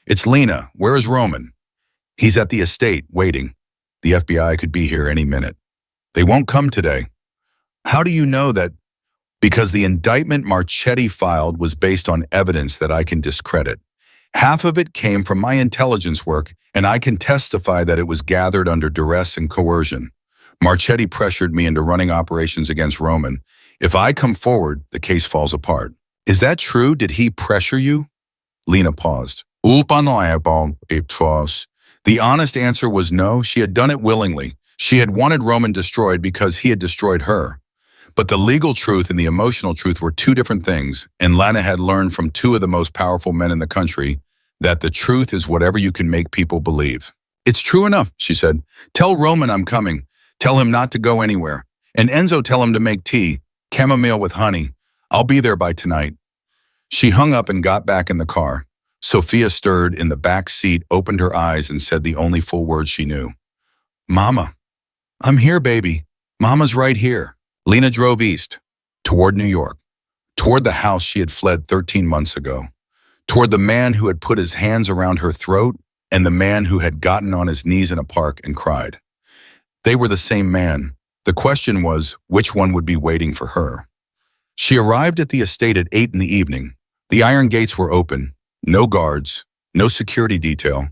It's Lena. Where is Roman? He's at the estate, waiting. The FBI could be here any minute. They won't come today. How do you know that? Because the indictment Marchetti filed was based on evidence that I can discredit. Half of it came from my intelligence work, and I can testify that it was gathered under duress and coercion. Marchetti pressured me into running operations against Roman. If I come forward, the case falls apart. Is that true? Did he pressure you? Lena paused. The honest answer was no. She had done it willingly. She had wanted Roman destroyed because he had destroyed her. But the legal truth and the emotional truth were 2 different things, and Lana had learned from 2 of the most powerful men in the country that the truth is whatever you can make people believe. It's true enough, she said. Tell Roman I'm coming. Tell him not to go anywhere. And Enzo, tell him to make tea, chamomile with honey. I'll be there by tonight. She hung up and got back in the car. Sofia stirred in the back seat, opened her eyes, and said the only full words she knew. Mama. I'm here, baby. Mama's right here. Lena drove east, toward New York, toward the house she had fled 13 months ago, toward the man who had put his hands around her throat and the man who had gotten on his knees in a park and cried. They were the same man. The question was, which one would be waiting for her? She arrived at the estate at 8 in the evening. The iron gates were open, no guards, no security detail,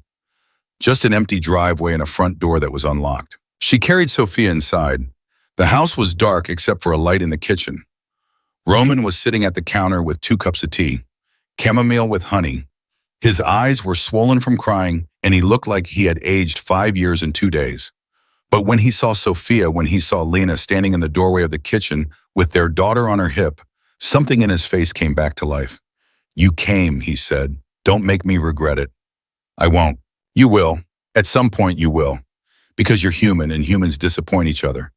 just an empty driveway and a front door that was unlocked. She carried Sofia inside. The house was dark except for a light in the kitchen. Roman was sitting at the counter with 2 cups of tea, chamomile with honey. His eyes were swollen from crying, and he looked like he had aged 5 years and 2 days. But when he saw Sofia, when he saw Lena standing in the doorway of the kitchen with their daughter on her hip, something in his face came back to life. You came, he said. Don't make me regret it. I won't. You will. At some point you will. Because you're human and humans disappoint each other.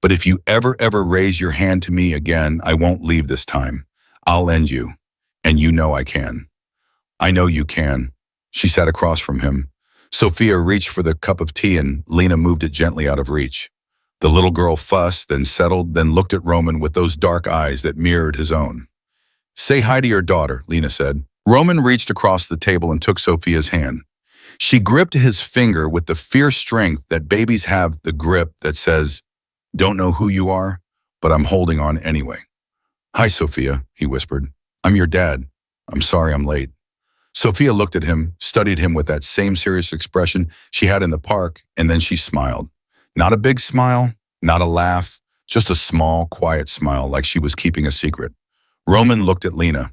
But if you ever raise your hand to me again, I won't leave this time. I'll end you. And you know I can. I know you can. She sat across from him. Sofia reached for the cup of tea and Lena moved it gently out of reach. The little girl fussed, then settled, then looked at Roman with those dark eyes that mirrored his own. Say hi to your daughter, Lena said. Roman reached across the table and took Sofia's hand. She gripped his finger with the fierce strength that babies have, the grip that says, don't know who you are, but I'm holding on anyway. Hi, Sofia, he whispered. I'm your dad. I'm sorry I'm late. Sofia looked at him, studied him with that same serious expression she had in the park, and then she smiled. Not a big smile, not a laugh, just a small, quiet smile like she was keeping a secret. Roman looked at Lena.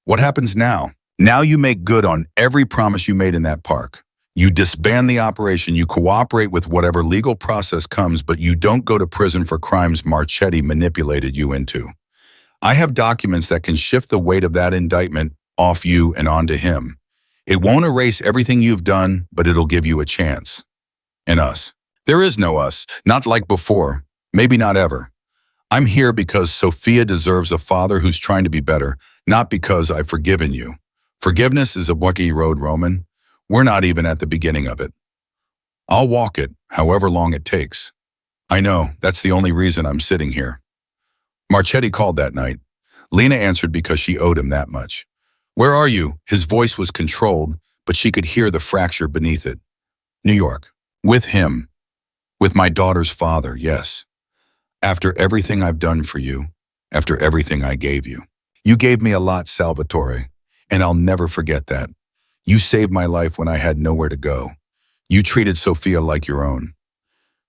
What happens now? Now you make good on every promise you made in that park. You disband the operation, you cooperate with whatever legal process comes, but you don't go to prison for crimes Marchetti manipulated you into. I have documents that can shift the weight of that indictment off you and onto him. It won't erase everything you've done, but it'll give you a chance. And us. There is no us, not like before, maybe not ever. I'm here because Sofia deserves a father who's trying to be better, not because I've forgiven you. Forgiveness is a bumpy road, Roman. We're not even at the beginning of it. I'll walk it, however long it takes. I know, that's the only reason I'm sitting here. Marchetti called that night. Lena answered because she owed him that much. Where are you? His voice was controlled, but she could hear the fracture beneath it. New York. With him. With my daughter's father, yes. After everything I've done for you, after everything I gave you. You gave me a lot, Salvatore, and I'll never forget that. You saved my life when I had nowhere to go. You treated Sophia like your own.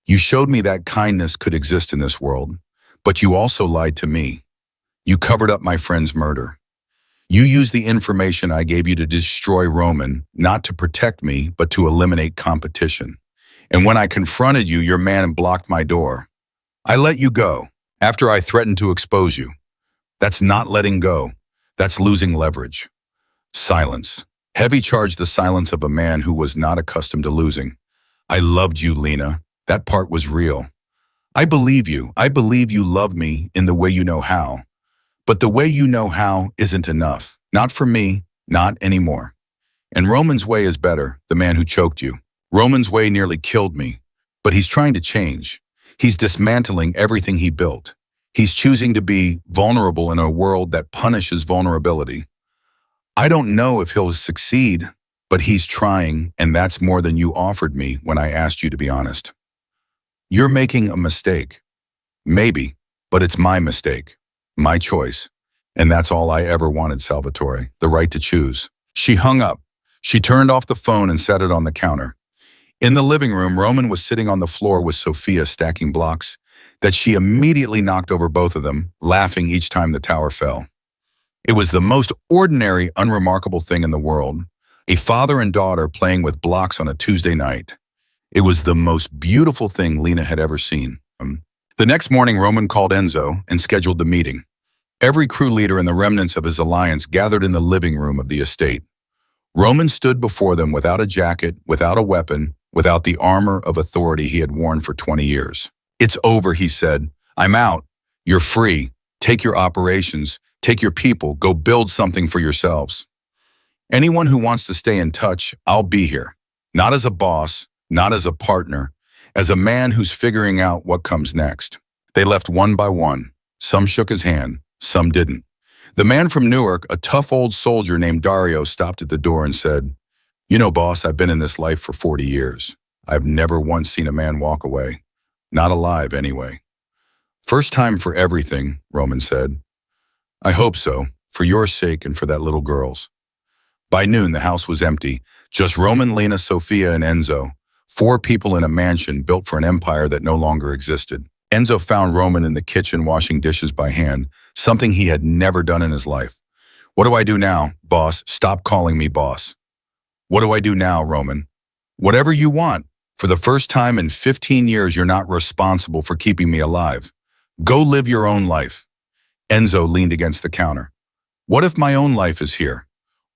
You showed me that kindness could exist in this world, but you also lied to me. You covered up my friend's murder. You used the information I gave you to destroy Roman, not to protect me, but to eliminate competition. And when I confronted you, your man blocked my door. I let you go after I threatened to expose you. That's not letting go. That's losing leverage. Silence. Heavy charged the silence of a man who was not accustomed to losing. I loved you, Lena. That part was real. I believe you. I believe you love me in the way you know how. But the way you know how isn't enough. Not for me, not anymore. And Roman's way is better, the man who choked you. Roman's way nearly killed me, but he's trying to change. He's dismantling everything he built. He's choosing to be vulnerable in a world that punishes vulnerability. I don't know if he'll succeed, but he's trying, and that's more than you offered me when I asked you to be honest. You're making a mistake. Maybe, but it's my mistake, my choice. And that's all I ever wanted, Salvatore, the right to choose. She hung up. She turned off the phone and set it on the counter. In the living room, Roman was sitting on the floor with Sophia stacking blocks that she immediately knocked over both of them, laughing each time the tower fell. It was the most ordinary, unremarkable thing in the world, a father and daughter playing with blocks on a Tuesday night. It was the most beautiful thing Lena had ever seen. The next morning, Roman called Enzo and scheduled the meeting. Every crew leader and the remnants of his alliance gathered in the living room of the estate. Roman stood before them without a jacket, without a weapon, without the armor of authority he had worn for 20 years. It's over, he said. I'm out. You're free. Take your operations. Take your people. Go build something for yourselves. Anyone who wants to stay in touch, I'll be here. Not as a boss, not as a partner, as a man who's figuring out what comes next. They left one by one. Some shook his hand, some didn't. The man from Newark, a tough old soldier named Dario, stopped at the door and said, You know, boss, I've been in this life for 40 years. I've never once seen a man walk away. Not alive, anyway. First time for everything, Roman said. I hope so, for your sake and for that little girl's. By noon, the house was empty. Just Roman, Lena, Sophia, and Enzo. 4 people in a mansion built for an empire that no longer existed. Enzo found Roman in the kitchen washing dishes by hand, something he had never done in his life. What do I do now, boss? Stop calling me boss. What do I do now, Roman? Whatever you want. For the first time in 15 years, you're not responsible for keeping me alive. Go live your own life. Enzo leaned against the counter. What if my own life is here?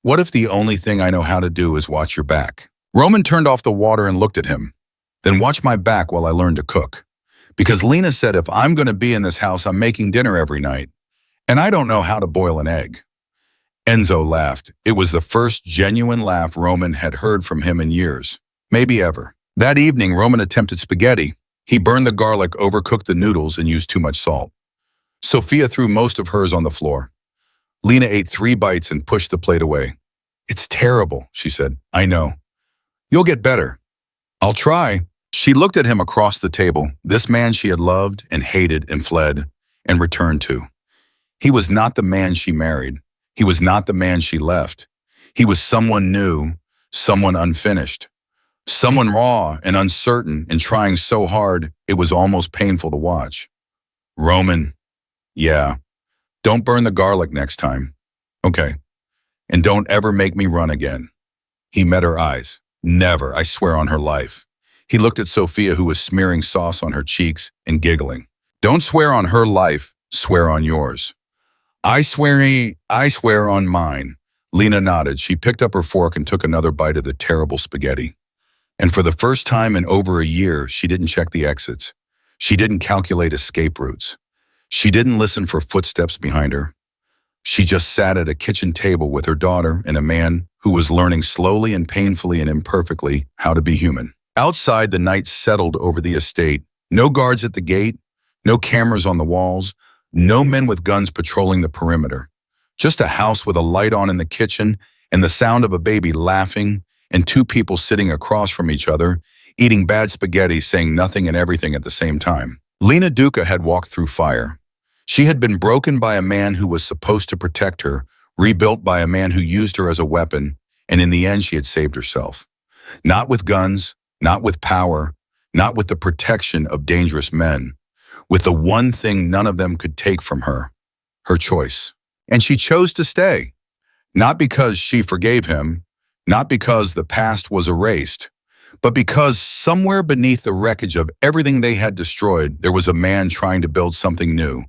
What if the only thing I know how to do is watch your back? Roman turned off the water and looked at him. Then watch my back while I learn to cook. Because Lena said if I'm going to be in this house, I'm making dinner every night. And I don't know how to boil an egg. Enzo laughed. It was the first genuine laugh Roman had heard from him in years, maybe ever. That evening, Roman attempted spaghetti. He burned the garlic, overcooked the noodles, and used too much salt. Sophia threw most of hers on the floor. Lena ate 3 bites and pushed the plate away. It's terrible, she said. I know. You'll get better. I'll try. She looked at him across the table, this man she had loved and hated and fled and returned to. He was not the man she married. He was not the man she left. He was someone new, someone unfinished, someone raw and uncertain and trying so hard it was almost painful to watch. Roman, yeah, don't burn the garlic next time. Okay, and don't ever make me run again. He met her eyes. Never, I swear on her life. He looked at Sophia, who was smearing sauce on her cheeks and giggling. Don't swear on her life, swear on yours. I swear on mine. Lena nodded. She picked up her fork and took another bite of the terrible spaghetti. And for the first time in over a year, she didn't check the exits. She didn't calculate escape routes. She didn't listen for footsteps behind her. She just sat at a kitchen table with her daughter and a man who was learning slowly and painfully and imperfectly how to be human. Outside, the night settled over the estate. No guards at the gate, no cameras on the walls, no men with guns patrolling the perimeter. Just a house with a light on in the kitchen and the sound of a baby laughing and 2 people sitting across from each other, eating bad spaghetti, saying nothing and everything at the same time. Lena Duca had walked through fire. She had been broken by a man who was supposed to protect her, rebuilt by a man who used her as a weapon, and in the end she had saved herself. Not with guns, not with power, not with the protection of dangerous men, with the one thing none of them could take from her, her choice. And she chose to stay, not because she forgave him, not because the past was erased, but because somewhere beneath the wreckage of everything they had destroyed, there was a man trying to build something new,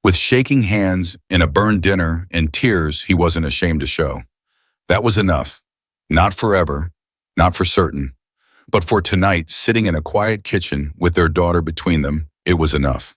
with shaking hands and a burned dinner and tears he wasn't ashamed to show. That was enough. Not forever, not for certain, but for tonight, sitting in a quiet kitchen with their daughter between them, it was enough.